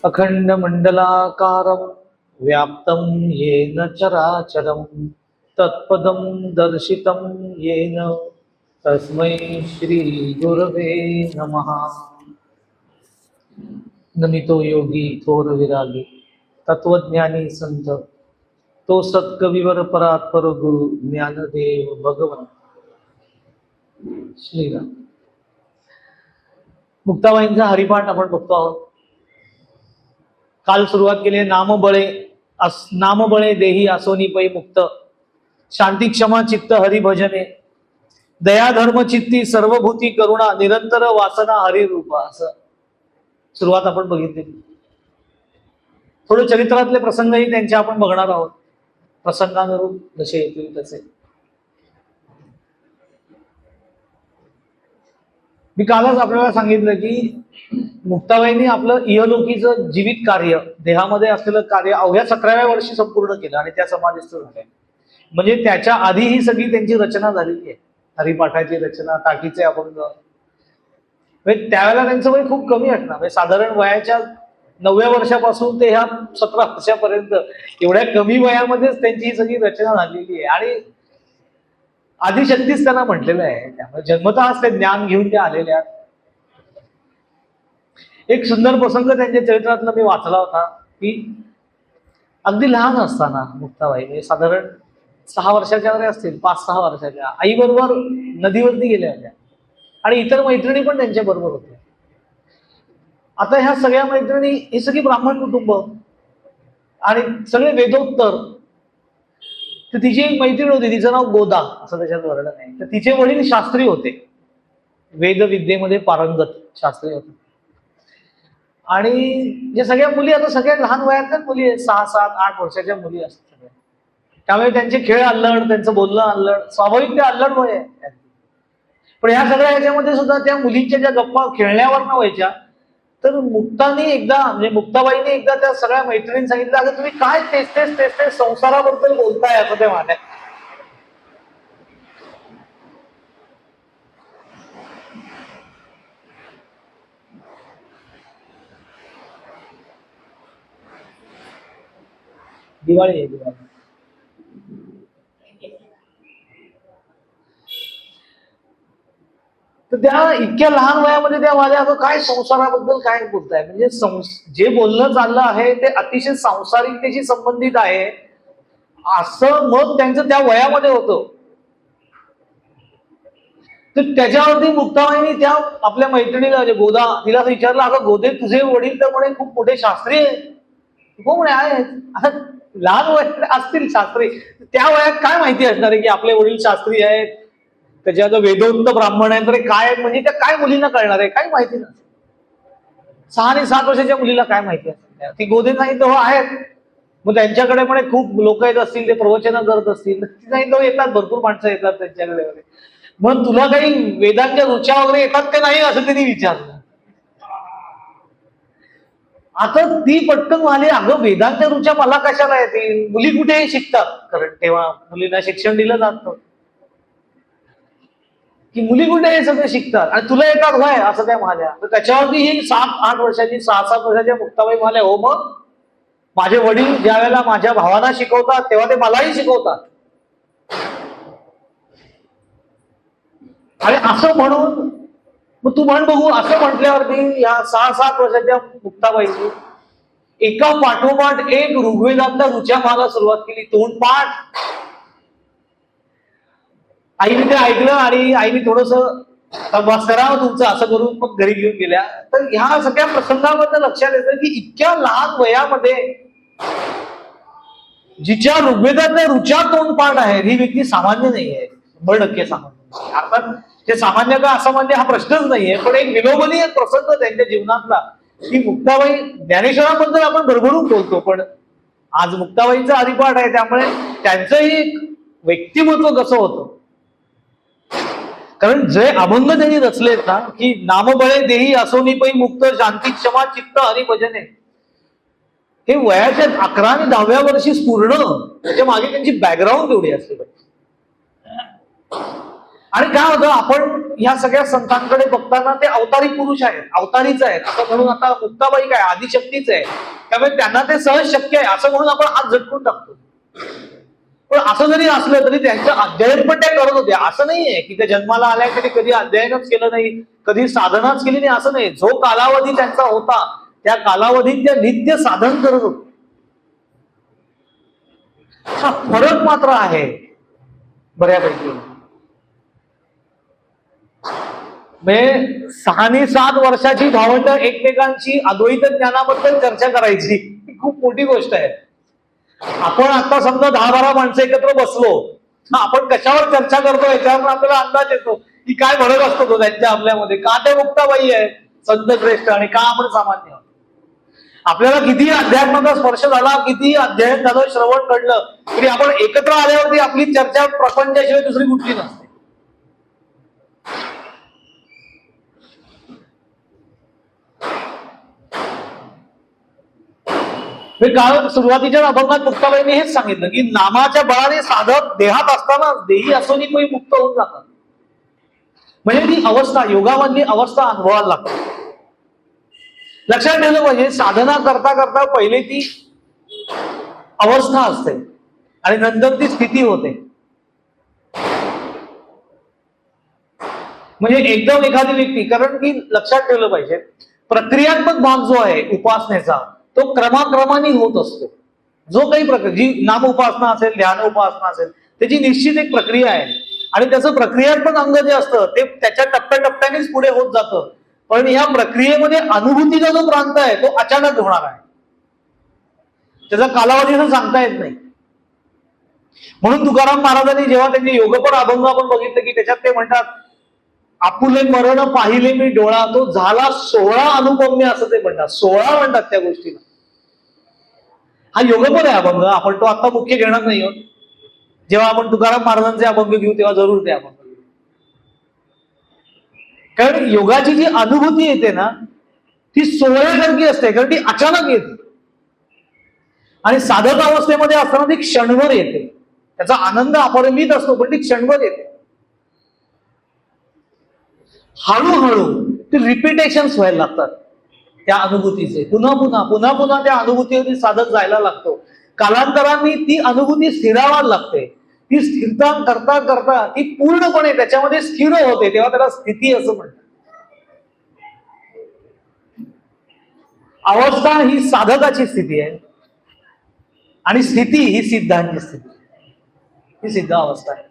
अखंड मंडलाकारं व्याप्तं येन चराचरं तत्पदं दर्शितं येन तस्मै श्री गुरवे नमः। नमितो योगी थोर विरागी तत्वज्ञानी संत तो सत्कविवर परात्पर गुरु ज्ञानदेव भगवन श्रीराम। मुक्ताबाईंचा हरिपाठ आपण बघतो आहोत। काल सुरुवात केली नामबळे देही आसोनी पै मुक्त शांती क्षमा चित्त हरिभजने दया धर्म चित्ती सर्वभूती करुणा निरंतर वासना हरिरूपा असं सुरुवात आपण बघितली। थोडे चरित्रातले प्रसंगही त्यांचे आपण बघणार आहोत। प्रसंगानुरूप जसे येतील तसे। मी कालच आपल्याला सांगितलं की मुक्ताबाईंनी आपलं इहलोकीचं जीवित कार्य देहामध्ये असलेलं कार्य अवघ्या 17व्या वर्षी संपूर्ण केलं आणि त्या समाधीस्थ झाल्या। म्हणजे त्याच्या आधी ही सगळी त्यांची रचना झालेली आहे। हरिपाठाची रचना, टाकीचे अभंग। म्हणजे त्यावेळेला त्यांचं वय खूप कमी असणार, म्हणजे साधारण वयाच्या 9व्या वर्षापासून ते ह्या 17 वर्षापर्यंत एवढ्या कमी वयामध्येच त्यांची ही सगळी रचना झालेली आहे। आणि आदिशक्तीच त्यांना म्हटलेलं आहे, त्यामुळे जन्मतःच ते ज्ञान घेऊन ते आलेले आहेत। एक सुंदर प्रसंग त्यांच्या चरित्रातला मी वाचला होता की अगदी लहान असताना मुक्ताबाई साधारण 6 वर्षाच्या वगैरे असतील, 5-6 वर्षाच्या, आई बरोबर नदीवरती गेल्या होत्या आणि इतर मैत्रिणी पण त्यांच्या बरोबर होत्या। आता ह्या सगळ्या मैत्रिणी ही सगळी ब्राह्मण कुटुंब आणि सगळे वेदोत्तर। तर तिची एक मैत्रीण होती, तिचं नाव गोदा असं त्याच्यात वर्णन आहे। तर तिचे वडील शास्त्री होते, वेदविद्येमध्ये पारंगत शास्त्री होते। आणि ज्या सगळ्या मुली आता सगळ्या लहान वयातल्याच मुली आहेत, 6-7-8 वर्षाच्या मुली असतात सगळ्या। त्यामुळे त्यांचे खेळ अल्लड, त्यांचं बोलणं अल्लड, स्वाभाविक ते अल्लड वय आहे। पण ह्या सगळ्या ह्याच्यामध्ये सुद्धा त्या मुलींच्या ज्या गप्पा खेळण्यावर न व्हायच्या, तर मुक्ताबाईंनी एकदा त्या सगळ्या मैत्रिणींनी सांगितलं, अगं तुम्ही काय तेच तेच संसाराबद्दल बोलताय असं ते म्हणाले। दिवाळी आहे दिवाळी। तर त्या इतक्या लहान वयामध्ये त्या माझ्या अगं काय संसाराबद्दल काय बोलताय, म्हणजे जे बोलणं चाललं आहे ते अतिशय सांसारिकतेशी संबंधित आहे असं मत त्यांचं त्या वयामध्ये होतं। तर त्याच्यावरती मुक्ताबाईंनी त्या आपल्या मैत्रिणीला म्हणजे गोदा तिला विचारलं, अगं गोदे तुझे वडील तर म्हणे खूप मोठे शास्त्री आहेत। हो म्हणे आहेत, आता लहान वयात असतील शास्त्री, त्या वयात काय माहिती असणार आहे की आपले वडील शास्त्री आहेत, त्याच्यात वेदोक्त ब्राह्मण आहेत, तर काय आहेत म्हणजे त्या काय मुलींना कळणार आहे, काही माहिती नसेल। 6 आणि 7 वर्षाच्या मुलीला काय माहिती असेल। ती गोदे सांगितलं हो आहेत, मग त्यांच्याकडे म्हणे खूप लोक येत असतील, ते प्रवचन करत असतील। ती सांगितलं येतात, भरपूर माणसं येतात त्यांच्याकडे वगैरे। मग तुला काही वेदांच्या रुचा वगैरे येतात का नाही असं त्यांनी विचारलं। आता ती पटकन म्हणाली, अगं वेदांच्या रुचा मला कशाला येतील, मुली कुठे शिकतात, कारण तेव्हा मुलींना शिक्षण दिलं जात की मुली कुठे हे सगळं शिकतात आणि तुला येतात व्हय असं त्या म्हणाल्या। तर त्याच्यावरती ही 7-8 वर्षाची 6-7 वर्षाच्या मुक्ताबाई म्हणाल्या, हो मग माझे वडील ज्या वेळेला माझ्या भावांना शिकवतात तेव्हा ते मलाही शिकवतात। आणि असं म्हणून मग तू म्हण बघू, असं म्हटल्यावरती या 6-7 वर्षाच्या मुक्ताबाईंनी एका पाठोपाठ एक ऋग्वेदातल्या रुच्या मला सुरुवात केली, तोंडपाठ। आईने ते ऐकलं आणि आईने थोडस बस करावं तुमचं असं करून मग घरी घेऊन गेल्या। तर ह्या सगळ्या प्रसंगाबद्दल लक्षात येतं की इतक्या लहान वयामध्ये जिच्या ऋग्वेदातल्या रुचा तोंडपाठ आहे ही व्यक्ती सामान्य नाही आहे, 100% सामान्य। अर्थात ते सामान्य का असामान्य हा प्रश्नच नाहीये, पण एक विलोभनीय प्रसंग त्यांच्या जीवनातला की मुक्ताबाई ज्ञानेश्वरांबद्दल आपण भरभरून बोलतो, पण आज मुक्ताबाईंचा हरिपाठ आहे त्यामुळे त्यांचंही एक व्यक्तिमत्व कसं होतं। कारण जे अभंग त्यांनी रचलेत ना की नामबळे देही असोनी पै मुक्त शांती क्षमा चित्त हरिभजने, हे वयाच्या 11 आणि 10व्या वर्षी पूर्ण, त्याच्या मागे त्यांची बॅकग्राऊंड एवढी असते। आणि काय होतं, आपण या सगळ्या संतांकडे बघताना ते अवतारी पुरुष आहेत, अवतारीच आहेत असं म्हणून, आता मुक्ताबाई काय आदिशक्तीच आहे, त्यामुळे त्यांना ते सहज शक्य आहे असं म्हणून आपण हात झटकून टाकतो. पण असं जरी असलं तरी त्यांचं अध्ययन पण त्या करत होत्या. असं नाहीये की त्या जन्माला आल्या तरी कधी अध्ययनच केलं नाही, कधी साधनाच केली नाही, असं नाही. जो कालावधी त्यांचा होता त्या कालावधीत त्या नित्य साधन करत होते. हा फरक मात्र आहे बऱ्यापैकी. म्हणजे 6 आणि 7 वर्षाची भावंड एकमेकांची अद्वैत ज्ञानाबद्दल चर्चा करायची खूप मोठी गोष्ट आहे. आपण आता समजा 10-12 माणसं एकत्र बसलो, आपण कशावर चर्चा करतो याच्यावर आपल्याला अंदाज येतो की काय फरक असतो तो त्यांच्या आपल्यामध्ये. का ते मुक्ताबाई आहे संत श्रेष्ठ आणि का आपण सामान्य. आपल्याला किती अध्यात्माचा स्पर्श झाला, किती अध्ययन झालं, श्रवण घडलं, तरी आपण एकत्र आल्यावरती आपली चर्चा प्रपंचाशिवाय दुसरी कुठली नसते. काळ सुरुवातीच्या अभंगात मुक्ताबाईंनी हेच सांगितलं की नामाच्या बळाने साधक देहात असताना देही असोनी मुक्त होऊन जातात. म्हणजे ती अवस्था, योगामधली अवस्था अनुभवायला लागते. लक्षात ठेवलं पाहिजे, साधना करता करता पहिले ती अवस्था असते आणि नंतर ती स्थिती होते. म्हणजे एकदम एखादी व्यक्ती, कारण की लक्षात ठेवलं पाहिजे प्रक्रियात्मक भाग जो आहे उपासनेचा तो क्रमाक्रमाने होत असतो. जो काही प्रक्रिया, जी नाम उपासना असेल, ध्यान उपासना असेल, त्याची निश्चित एक प्रक्रिया आहे आणि त्याचं प्रक्रियात्मक अंग जे असतं ते त्याच्या टप्प्याटप्प्यानेच पुढे होत जातं. पण या प्रक्रियेमध्ये अनुभूतीचा जो प्रांत आहे तो अचानक होणार आहे, त्याचा कालावधी सांगता येत नाही. म्हणून तुकाराम महाराजांनी जेव्हा त्यांचे योगपर अभंग आपण बघितले की त्याच्यात ते म्हणतात, आपुले मरण पाहिले मी डोळा, तो झाला 16 अनुपम्य असं ते म्हणतात. 16 म्हणतात त्या गोष्टीला. हा योगपर आहे अभंग, आपण तो आता मुख्य घेणार नाही आहोत. जेव्हा आपण तुकाराम महाराजांचे अभंग घेऊ तेव्हा जरूर ते अभंग घेऊ. कारण योगाची जी अनुभूती येते ना ती 16सारखी असते, कारण ती अचानक येते आणि साधक अवस्थेमध्ये असताना ती क्षणभर येते. त्याचा आनंद अपरिमित असतो पण ती क्षणभर येते. हळूहळू ते रिपिटेशन्स व्हायला लागतात त्या अनुभूतीचे, पुन्हा पुन्हा पुन्हा पुन्हा त्या अनुभूतीवरती साधक जायला लागतो. कालांतराने ती अनुभूती स्थिरावायला लागते. ती स्थिरता करता करता ती पूर्णपणे त्याच्यामध्ये स्थिर होते, तेव्हा त्याला स्थिती असं म्हणतात. अवस्था ही साधकाची स्थिती आहे आणि स्थिती ही सिद्धांची स्थिती, ही सिद्ध अवस्था आहे.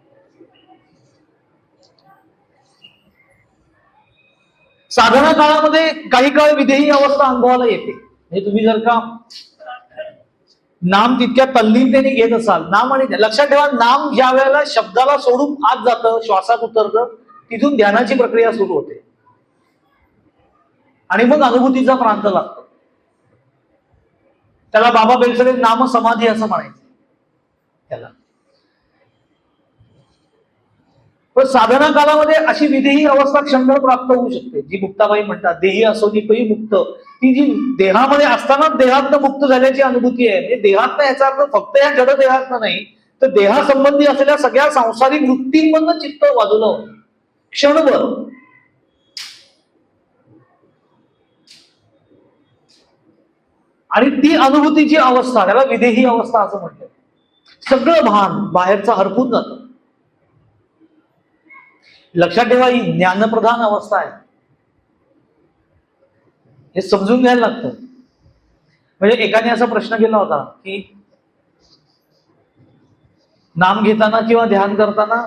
साधना काळामध्ये काही काळ विधेयी अवस्था अनुभवाला येते. म्हणजे तुम्ही जर का नाम तितक्या तल्लीनतेने घेत असाल, नाम आणि लक्षात ठेवा, नाम ज्या वेळेला शब्दाला सोडून आत जातं, श्वासात उतरतं, तिथून ध्यानाची प्रक्रिया सुरू होते आणि मग अनुभूतीचा प्रांत लागतो. त्याला बाबा बेलसरे नाम समाधी असं म्हणायचं त्याला. पण साधना कालामध्ये अशी विधेयी अवस्था क्षणभर प्राप्त होऊ शकते, जी मुक्ताबाई म्हणतात देही असो निपही मुक्त. ती जी देहामध्ये असतानाच देहातनं मुक्त झाल्याची अनुभूती आहे. म्हणजे देहातनं याचा अर्थ फक्त या जड देहातनं नाही, तर देहासंबंधी असलेल्या सगळ्या सांसारिक वृत्तींमधनं चित्त बाजूला होतं क्षणभर. आणि ती अनुभूतीची अवस्था त्याला विधेयी अवस्था असं म्हणतात. सगळं भान बाहेरचं हरपून जातं. लक्षात ठेवा, ही ज्ञानप्रधान अवस्था आहे, हे समजून घ्यायला लागतं. म्हणजे एकाने असा प्रश्न केला होता की नाम घेताना किंवा ध्यान करताना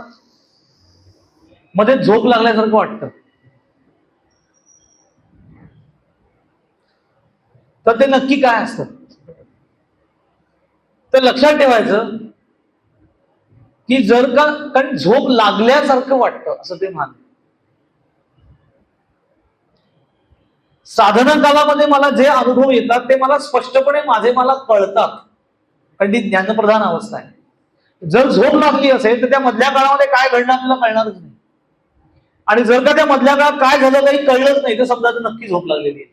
मध्ये झोप लागल्यासारखं वाटतं, तर ते नक्की काय असतं. तर लक्षात ठेवायचं की जर का, कारण झोप लागल्यासारखं वाटतं असं ते मान. साधना कालामध्ये मला जे अनुभव येतात ते मला स्पष्टपणे मला कळतात, कारण ती ज्ञानप्रधान अवस्था आहे. जर झोप लागली असेल तर त्या मधल्या काळामध्ये काय घडलं आपल्याला कळणारच नाही. आणि जर का त्या मधल्या काळात काय झालं काही कळलंच नाही तर समजा नक्की झोप लागलेली आहे,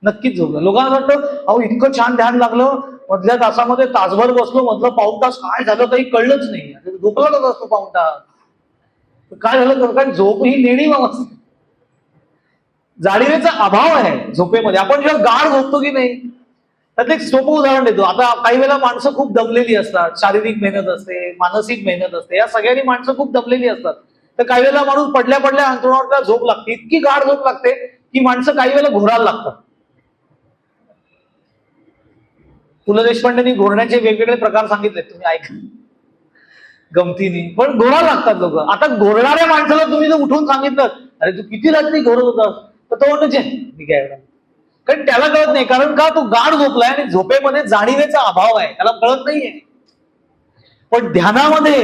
नक्कीच झोपलं. लोकांना वाटतं अहो इतकं छान ध्यान लागलं, मधल्या तासामध्ये तासभर बसलो, मधलं पाऊण तास काय झालं काही कळलंच नाही, झोपलाच असतो पाऊण तास. काय झालं तर कारण झोप ही नेणी अवस्था, जाणीवेचा अभाव आहे झोपेमध्ये. आपण जेव्हा गाढ झोपतो की नाही, त्यात एक सोपं उदाहरण देतो. आता काही वेळेला माणसं खूप दमलेली असतात, शारीरिक मेहनत असते, मानसिक मेहनत असते, या सगळ्यांनी माणसं खूप दमलेली असतात. तर काही वेळेला माणूस पडल्या पडल्या अंथरुणावर झोप लागते, इतकी गाढ झोप लागते की माणसं काही वेळेला घोरायला लागतात. पु ल देशपांडेंनी घोरण्याचे वेगवेगळे प्रकार सांगितले, तुम्ही ऐका गमतीने, पण घोरायला लागतात लोक. आता घोरणाऱ्या माणसाला तुम्ही जर उठून सांगितलं, अरे तू किती रात्री घोरत होतास, तर तो म्हणतो मी काय, कारण त्याला कळत नाही. कारण का, तो गाढ झोपलाय आणि झोपेमध्ये जाणीवेचा अभाव आहे, त्याला कळत नाहीये. पण ध्यानामध्ये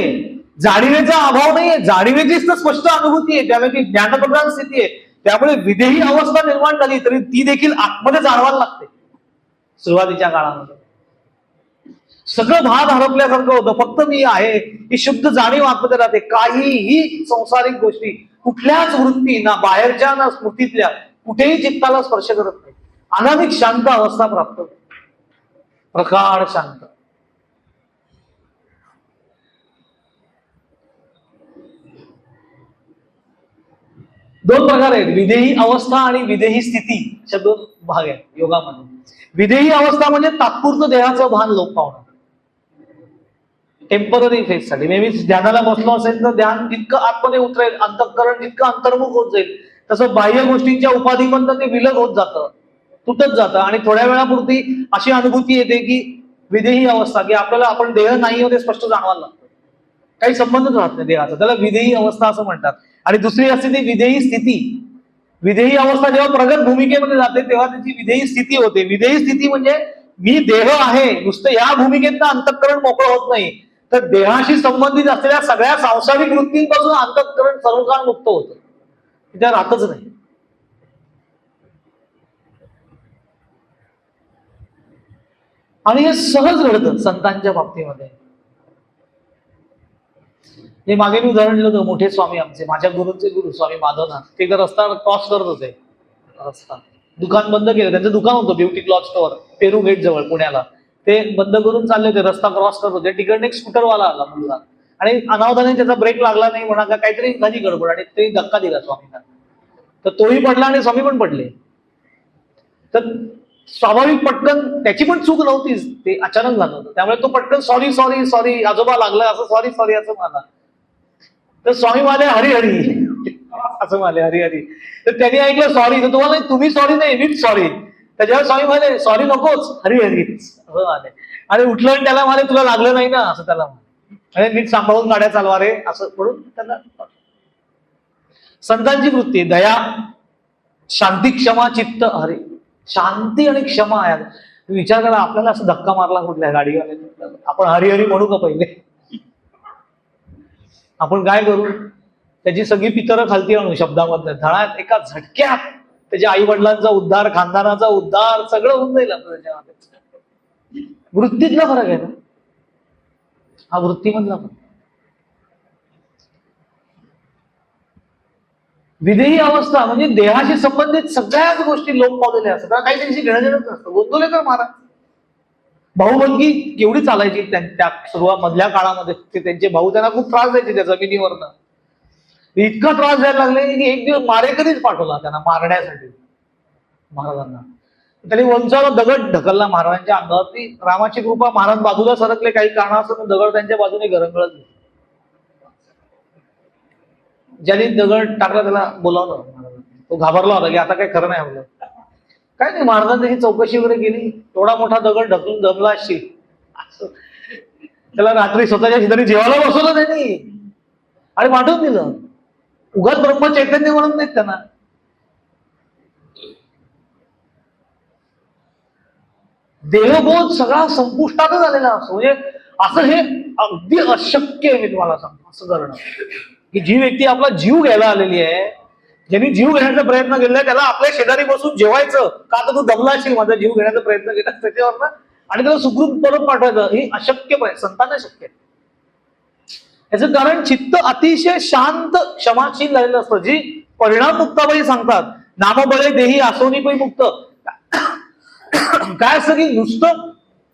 जाणीवेचा अभाव नाहीये, जाणीवेचीच तर स्पष्ट अनुभूती आहे, त्यामुळे ती ज्ञानप्रधान स्थिती आहे. त्यामुळे विदेही अवस्था निर्माण झाली तरी ती देखील आतमध्ये जाणवायला लागते. सुरुवातीच्या काळामध्ये सगळं भाग हरपल्यासारखं होतं, फक्त मी आहे ही शुद्ध जाणीव आतमध्ये राहते. काहीही संसारिक गोष्टी, कुठल्याच वृत्ती, ना बाहेरच्या ना स्मृतीतल्या, कुठेही चित्ताला स्पर्श करत नाही. अनामिक शांत अवस्था प्राप्त होते, प्रकाळ शांत. दोन प्रकार आहेत, विदेही अवस्था आणि विदेही स्थिती, अशा दोन भाग आहेत योगामध्ये. विदेही अवस्था म्हणजे तात्पुरतं देहाचं भान लोप पावणं, टेम्पररी फेजसाठी. नेहमीच ध्यानाला बसलो असेल तर ध्यान जितकं आतमध्ये उतरेल, अंतःकरण जितकं अंतर्मुख होत जाईल, तसं बाह्य गोष्टींच्या उपाधीपर्यंत ते विलग होत जातं, तुटत जातं. आणि थोड्या वेळापुरती अशी अनुभूती येते की विदेही अवस्था, की आपल्याला आपण देह नाही होते स्पष्ट जाणवायला लागतं, काही संबंधच राहत नाही देहाचा, त्याला विदेही अवस्था असं म्हणतात. आणि दुसरी असते ती विदेही स्थिती. विदेही अवस्था जेव्हा प्रगत भूमिकेमध्ये जाते तेव्हा त्याची विदेही स्थिती होते. विदेही स्थिती म्हणजे मी देह आहे, नुसतं या भूमिकेतनं अंतःकरण मोकळं होत नाही, तर देहाशी संबंधित असलेल्या सगळ्या सांसारिक वृत्तींपासून अंतःकरण सर्वकाळ मुक्त होतं, त्या राहतच नाही. आणि हे सहज घडतं संतांच्या बाबतीमध्ये. हे मागे मी उदाहरण दिलं होतं, मोठे स्वामी आमचे, माझ्या गुरुचे गुरु स्वामी माधवनाथ, ते जर रस्ता क्रॉस करत होते, रस्ता दुकान बंद केलं, त्यांचं दुकान होतं ब्युटी क्लॉथ स्टोअर पेरू गेट जवळ पुण्याला, ते बंद करून चालले होते, रस्ता क्रॉस करत होते. तिकडे एक स्कूटरवाला आला मुलगा, आणि अनावधाने त्याचा ब्रेक लागला नाही म्हणा का काहीतरी झाली गडबड, आणि ते धक्का दिला स्वामींना, तर तोही पडला आणि स्वामी पण पडले. तर स्वाभाविक पटकन, त्याची पण चूक नव्हतीच, ते अचानक झालं होतं, त्यामुळे तो पटकन सॉरी सॉरी सॉरी, आजोबा लागलं असं, सॉरी सॉरी असं म्हणा. तर स्वामी म्हणाले हरी हरी असं म्हणाले, हरी हरी. तर त्यांनी ऐकलं सॉरी, तर तुम्हाला तुम्ही सॉरी नाही, मीच सॉरी. त्याच्यावर स्वामी म्हणाले सॉरी नकोच, हरी हरी असं म्हणाले. आणि उठलं आणि त्याला म्हणाले तुला लागलं नाही ना, असं त्याला म्हणाले, मीच सांभाळून गाड्या चालवा रे असं म्हणून त्यांना. संतांची वृत्ती दया, शांती, क्षमा, चित्त, हरी. शांती आणि क्षमा आहे. विचार करा, आपल्याला असं धक्का मारला कुठल्या गाडीवाल्याने, आपण हरिहरी म्हणू का पहिले? आपण काय करू, त्याची सगळी पितरं खालती आणू शब्दामधनं, धडात एका झटक्यात त्याच्या आई वडिलांचा उद्धार, खानदानाचा उद्धार, सगळं होऊन जाईल आपलं त्याच्यामध्ये. वृत्तीतला फरक आहे ना हा, वृत्तीमधला फरक. विदेही अवस्था म्हणजे देहाशी संबंधित सगळ्याच गोष्टी लोप पावलेल्या असतात, काही त्यांची घेणं देणंच नसतं. गोंदवलेकर महाराज भाऊबंदी केवढी चालायची त्या सुरुवात मधल्या काळामध्ये, ते त्यांचे भाऊ त्यांना खूप त्रास द्यायचे त्या जमिनीवरनं. इतका त्रास द्यायला लागले की एक दिवस मारेकरीच पाठवला त्यांना मारण्यासाठी महाराजांना. त्यांनी वंचावर दगड ढकलला महाराजांच्या अंगावरती, रामाची कृपा, महाराज बाजूला सरकले, काही कारणास्तव दगड त्यांच्या बाजूने घरंगळत. ज्यांनी दगड टाकला त्याला बोलावलं, तो घाबरला होता की आता काही खरं नाही आपलं. काय नाही, महाराजांनी त्याची चौकशी वगैरे केली, एवढा मोठा दगड ढकलून दमला असशील, त्याला रात्री स्वतःच्या शेजारी जेवायला बसवलं त्यांनी आणि पाठवून दिलं. उगाच ब्रह्मचैतन्य म्हणून नाहीत त्यांना. देहबोध सगळा संपुष्टातच आलेला असतो. म्हणजे असं हे अगदी अशक्य आहे, मी तुम्हाला सांगतो असं करणं, की जी व्यक्ती आपला जीव घ्यायला आलेली आहे, ज्यांनी जीव घेण्याचा प्रयत्न केलाय, त्याला आपल्या शेजारी बसून जेवायचं का, तर तू दमला असेल माझा जीव घेण्याचा प्रयत्न केला त्याच्यावर, आणि त्याला सुखरूप परत पाठवायचं, हे अशक्य संतांना शक्य आहे. याचं कारण चित्त अतिशय शांत क्षमाशील झालेलं असतं. जी परिणाम मुक्ताबाई सांगतात, नामबळे देही आसोनीपै मुक्त, काय असतं की नुसतं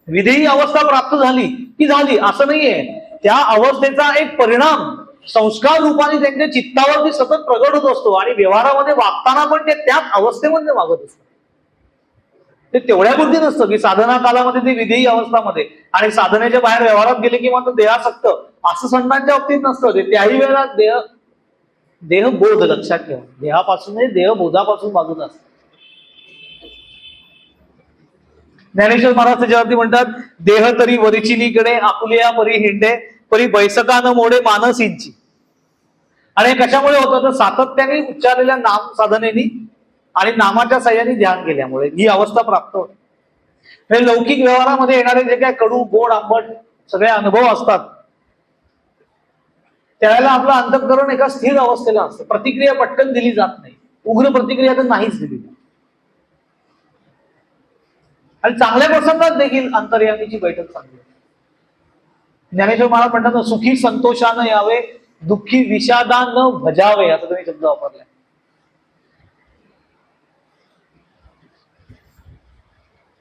विदेही अवस्था प्राप्त झाली की झाली असं नाहीये, त्या अवस्थेचा एक परिणाम संस्कार रूपाने त्यांच्या चित्तावरती सतत प्रगट होत असतो आणि व्यवहारामध्ये वागताना पण ते त्याच अवस्थेमध्ये वागत असतात. ते तेवढ्या बुद्धी नसतं की साधना कालामध्ये ते विधेयी अवस्थामध्ये आणि साधनेच्या बाहेर व्यवहारात गेले की मात्र देहासक्त असं संतांच्या बाबतीत नसतं. ते त्याही वेळेला देहबोध लक्षात ठेवा. देहापासून देहबोधापासून बाजूला असतं. ज्ञानेश्वर महाराज त्याच्यावरती म्हणतात, देह तरी वरिचिनीकडे आपुलिया परी हिंडे परी बैसका न मोडे मानसींची. आणि हे कशामुळे होतं तर सातत्याने उच्चारलेल्या नाम साधनेनी आणि नामाच्या साह्याने ध्यान केल्यामुळे ही अवस्था प्राप्त होते. म्हणजे लौकिक व्यवहारामध्ये येणारे जे काय कडू गोड आंबट सगळे अनुभव असतात त्यावेळेला आपलं अंतःकरण एका स्थिर अवस्थेला असतं. प्रतिक्रिया पटकन दिली जात नाही. उग्र प्रतिक्रिया तर नाहीच दिली. आणि चांगल्या प्रसंगात देखील अंतर्यामीची बैठक चांगली. ज्ञानेश्वर महाराज म्हणतात ना, सुखी संतोषानं यावे दुःखी विषादानं भजावे, असं तुम्ही शब्द वापरलाय.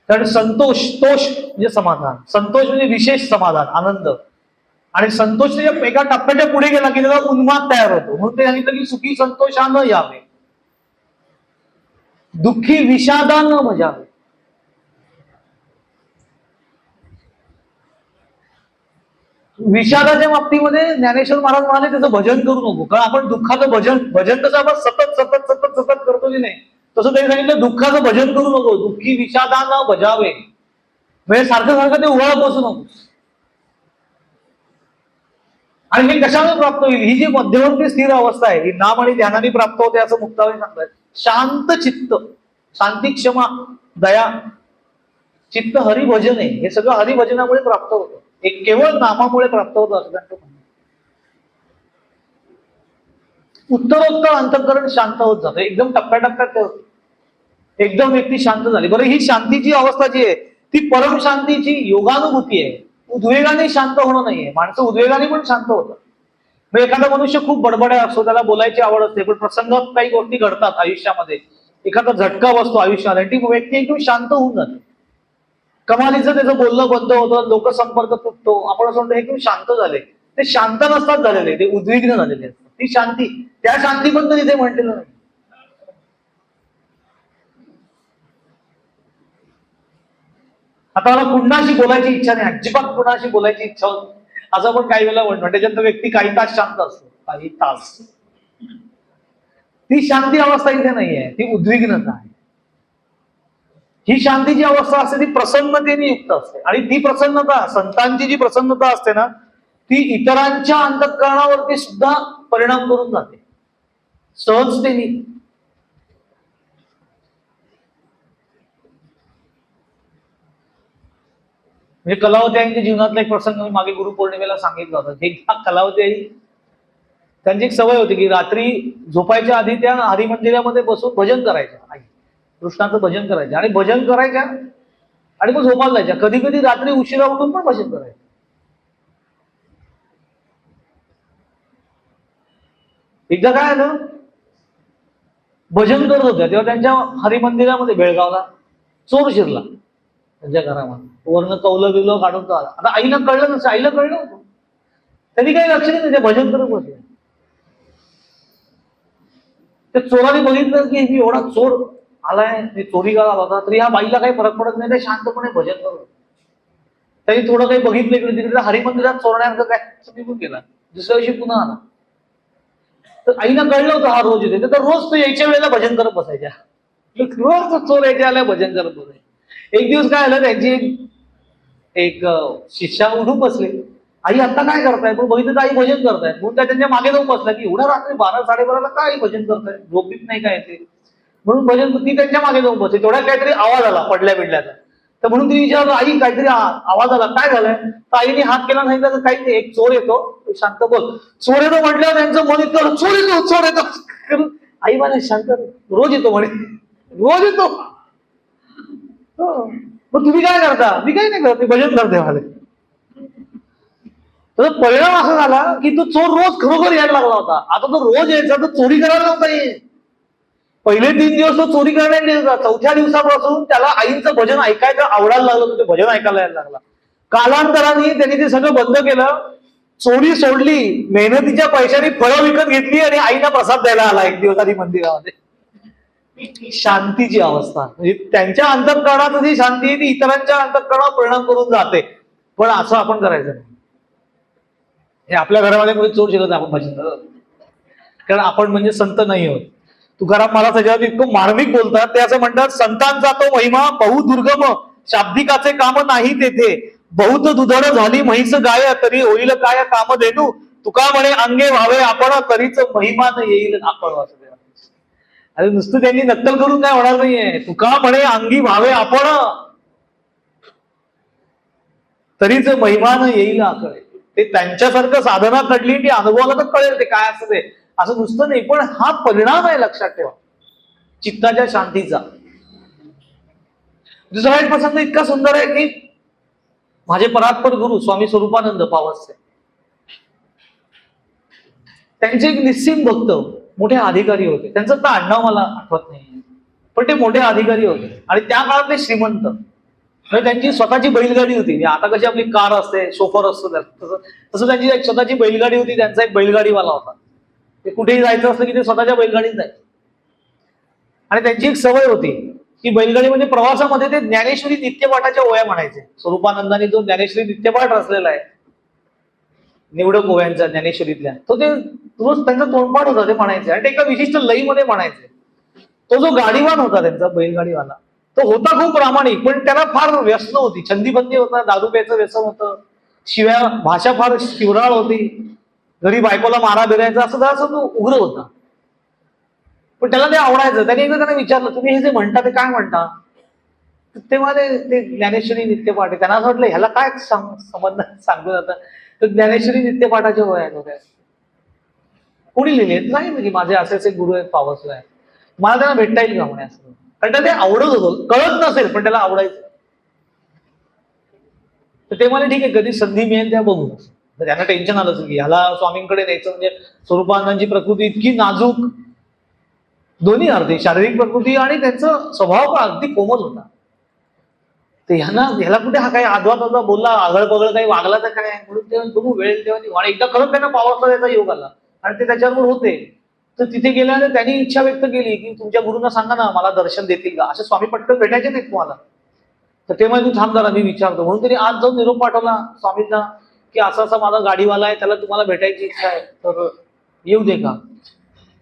कारण संतोष, तोष म्हणजे समाधान, संतोष म्हणजे विशेष समाधान आनंद, आणि संतोष एका टप्प्याच्या पुढे गेला की त्याला उन्माद तयार होतो. म्हणून ते सांगितलं की सुखी संतोषानं यावे दुःखी विषादानं भजावे. विषादाच्या बाबतीमध्ये ज्ञानेश्वर महाराज म्हणाले त्याचं भजन करू नको. कारण आपण दुःखाचं भजन कसं आपण सतत सतत सतत सतत करतो की नाही, तसं त्यांनी सांगितलं दुःखाचं भजन करू नको, दुःखी विषादानं भजावे. म्हणजे सारखं सारखं ते उघाळा पोचू नको. आणि हे कशाने प्राप्त होईल? ही जी मध्यवर्ती स्थिर अवस्था आहे ही नाम आणि ध्यानाने प्राप्त होते असं मुक्ताबाई सांगतात. शांत चित्त, शांती, क्षमा, दया, चित्त हरिभजन आहे. हे सगळं हरिभजनामुळे प्राप्त होतं. एक केवळ नामामुळे प्राप्त होतं असं त्यांचं म्हणणं. उत्तरोत्तर अंतःकरण शांत होत जातं. एकदम टप्प्याटप्प्यात होतं. एकदम व्यक्ती शांत झाली. बरं, ही शांतीची अवस्था जी आहे ती परम शांतीची योगानुभूती आहे. उद्वेगाने शांत होणं नाहीये. माणसं उद्वेगाने पण शांत होतात. मग एखादा मनुष्य खूप बडबड्या असतो, त्याला बोलायची आवड असते, पण प्रसंगात काही गोष्टी घडतात आयुष्यामध्ये, एखादा झटका बसतो आयुष्यात आणि ती व्यक्ती एकदम शांत होऊन जाते. कमालीचं त्याचं बोलणं बंद होतं, लोकसंपर्क तुटतो. आपण असं म्हणतो एकदम शांत झाले. ते शांत नसतात झालेले, ते उद्विग्न झालेले असतात. ती शांती, त्या शांतीबद्दल इथे म्हटलेलं नाही. आता मला कुणाशी बोलायची इच्छा नाही, अजिबात कुणाशी बोलायची इच्छा होत असं पण काही वेळेला म्हणतो. त्याच्यात व्यक्ती काही तास शांत असतो, काही तास. ती शांती अवस्था इथे नाहीये, ती उद्विग्नता आहे. ही शांतीची अवस्था असते ती प्रसन्नतेने युक्त असते. आणि ती प्रसन्नता, संतांची जी प्रसन्नता असते ना, ती इतरांच्या अंतःकरणावरती सुद्धा परिणाम करून जाते सहजतेने. म्हणजे कलावती आईंच्या जीवनातला एक प्रसंग मी मागे गुरुपौर्णिमेला सांगितलं होतं. एकदा कलावती आई, त्यांची एक सवय होती की रात्री झोपायच्या आधी त्या हरिमंदिरामध्ये बसून भजन करायच्या. आई कृष्णाचं भजन करायचं आणि भजन करायच्या आणि मग झोपायला जायच्या. कधी कधी रात्री उशिरा उठून पण भजन करायचं. एकदा काय आलं, भजन करत होत्या तेव्हा त्यांच्या हरिमंदिरामध्ये बेळगावला चोर शिरला त्यांच्या घरामध्ये. वरनं कौलं बिवलं काढून तो आला. आता आईला कळलं नसतं, आईला कळलं होतं, त्यांनी काही लक्ष नाही, ते भजन करत बसले. त्या चोराने बघितलं की एवढा चोर आलाय, चोरी करायला होता, तरी ह्या बाईला काही फरक पडत नाही, ते शांतपणे भजन करत. त्यांनी थोडं काही बघितलं इकडे तिकडे, हरिमंदिरात चोरण्यासारखं काय निघून गेला. दुसऱ्या दिवशी पुन्हा आला. तर आईला कळलं होतं हा रोज येते, तर रोज तो यायच्या वेळेला भजन करत बसायच्या. रोज तो चोर यायच्या वेळेला भजन करत बसायचा. एक दिवस काय झालं, त्यांची एक शिष्या उठून बसले. आई आता काय करताय? पण बघितलं तर आई भजन करतायत. म्हणून त्या त्यांच्या मागे जाऊन बसला की एवढ्या रात्री 12-12:30ला काय भजन करताय, झोपीत नाही काय ते. म्हणून भजन, ती त्यांच्या मागे जाऊन बसली. तेवढ्यात काहीतरी आवाज आला पडल्या बिडल्याचा. तर म्हणून ती विचारलं, आई काहीतरी आवाज आला, काय झालंय? तर आईने हात केला, सांगितलं तर काही नाही, एक चोर येतो, शांत बोल. चोर येतो म्हटल्यावर त्यांचं मन इतकं, चोर येतो चोर येतो. आई म्हणे शांत, रोज येतो म्हणे, रोज येतो. मग तुम्ही काय करता? मी काही नाही करत, मी भजन करते म्हणे. तर परिणाम असा झाला की तो चोर रोज खरोखर यायला लागला होता. आता तो रोज यायचा, तर चोरी करायला नव्हता येईल. पहिले 3 दिवस तो चोरी करण्यात येत होता. 4थ्या दिवसापासून त्याला आईचं भजन ऐकायचं आवडायला लागलं, ते भजन ऐकायला यायला लागला. कालांतराने त्यांनी ते सगळं बंद केलं चोरी सोडली, मेहनतीच्या पैशाने फळं विकत घेतली आणि आईना प्रसाद द्यायला आला एक दिवस आधी मंदिरामध्ये. शांतीची अवस्था म्हणजे त्यांच्या अंतःकरणात जी शांती आहे ती इतरांच्या अंतःकरणावर परिणाम करून जाते. पण असं आपण करायचं नाही. हे आपल्या घरामध्ये कोणी चोर शिकत आपण भजन करत, कारण आपण म्हणजे संत नाही होत. तुकाराम मला त्याच्यावर इतकं मार्मिक बोलतात. ते असं म्हणतात, संतांचा तो महिमा बहुदुर्गम, शाब्दिकाचे काम नाही तेथे. बहुत दुधड झाली म्हैस गाय, तरी होईल काय काम देणू. तुका म्हणे अंगे व्हावे आपण, तरीच महिमान येईल आपण. अरे नुसतं त्यांनी नक्कल करून काय होणार नाहीये. तुका म्हणे अंगी व्हावे आपण, तरीच महिमान येईल आकडे. ते त्यांच्यासारखं साधना घडली ती अनुभवाला तर कळेल ते काय असं ते. असं नुसतं नाही, पण हा परिणाम आहे लक्षात ठेवा चित्ताच्या शांतीचा. दुसरा एक प्रसंग इतका सुंदर आहे की माझे परात्पर गुरु स्वामी स्वरूपानंद पावसचे, त्यांचे एक निस्सिम भक्त मोठे अधिकारी होते. त्यांचं तर आडनाव मला आठवत नाही, पण ते मोठे अधिकारी होते आणि त्या काळातले श्रीमंत. म्हणजे त्यांची स्वतःची बैलगाडी होती. आता कशी आपली कार असते, शोफर असतो, तसं त्यांची एक स्वतःची बैलगाडी होती. त्यांचा एक बैलगाडीवाला होता. ते कुठेही जायचं असलं की ते स्वतःच्या बैलगाडीत जायचे. आणि त्यांची एक सवय होती की बैलगाडी म्हणजे प्रवासामध्ये ते ज्ञानेश्वरी नित्यपाठाच्या ओव्या म्हणायचे. स्वरूपानंदाने जो ज्ञानेश्वरी नित्यपाठ रचलेला आहे निवडक ओव्यांचा ज्ञानेश्वरीतल्या, तो ते रोज त्यांचा तोंडपाठ होता ते म्हणायचे. आणि ते एका विशिष्ट लईमध्ये म्हणायचे. तो जो गाडीवान होता त्यांचा बैलगाडीवाला, तो होता खूप प्रामाणिक, पण त्याला फार व्यसन होती, छंदीबंदी होता, दारू प्यायचं व्यसन होतं, शिव्या भाषा फार शिवराळ होती, घरी बायकोला मारा बिरायचा, असं तो उग्र होता. पण त्याला ते आवडायचं. त्याने एकदा त्यांना विचारलं, तुम्ही हे जे म्हणता ते काय म्हणता? तेव्हा ते ज्ञानेश्वरी नित्यपाठ आहे. त्यांना असं वाटलं ह्याला काय संबंध सांगतो जातं. तर ज्ञानेश्वरी नित्यपाठाच्या वय आहेत. कोणी लिहिले नाही म्हणजे माझे असे गुरु आहेत पावसला आहे, मला त्यांना भेटता येईल का म्हणे. असं कारण ते आवडत होतं, कळत नसेल पण त्याला आवडायचं. तर ते मला ठीक आहे, कधी संधी मिळेल त्या बघू. तर त्यांना टेन्शन आलं की ह्याला स्वामींकडे द्यायचं म्हणजे स्वरूपानंदांची प्रकृती इतकी नाजूक, दोन्ही अर्धे शारीरिक प्रकृती आणि त्यांचा स्वभाव पण अगदी कोमल होता. तर ह्याला कुठे हा काही आदवा तद्वा बोलला, आगळ बगळ काही वागला तर काय, म्हणून तेव्हा बघू वेळेल तेव्हा. आणि एकदा खरंच त्यांना पावसला त्याचा योग आला आणि ते त्याच्यावर होते. तर तिथे गेल्यानंतर त्यांनी इच्छा व्यक्त केली की तुमच्या गुरुंना सांगा ना मला दर्शन देतील का. असे स्वामी पटकन भेटायचे नाही तुम्हाला. तर ते म्हणजे तू थांब जरा मी विचारतो. म्हणून त्यांनी आज जाऊन निरोप पाठवला स्वामींना की असं असं माझा गाडीवाला आहे, त्याला तुम्हाला भेटायची इच्छा आहे, तर येऊ दे का.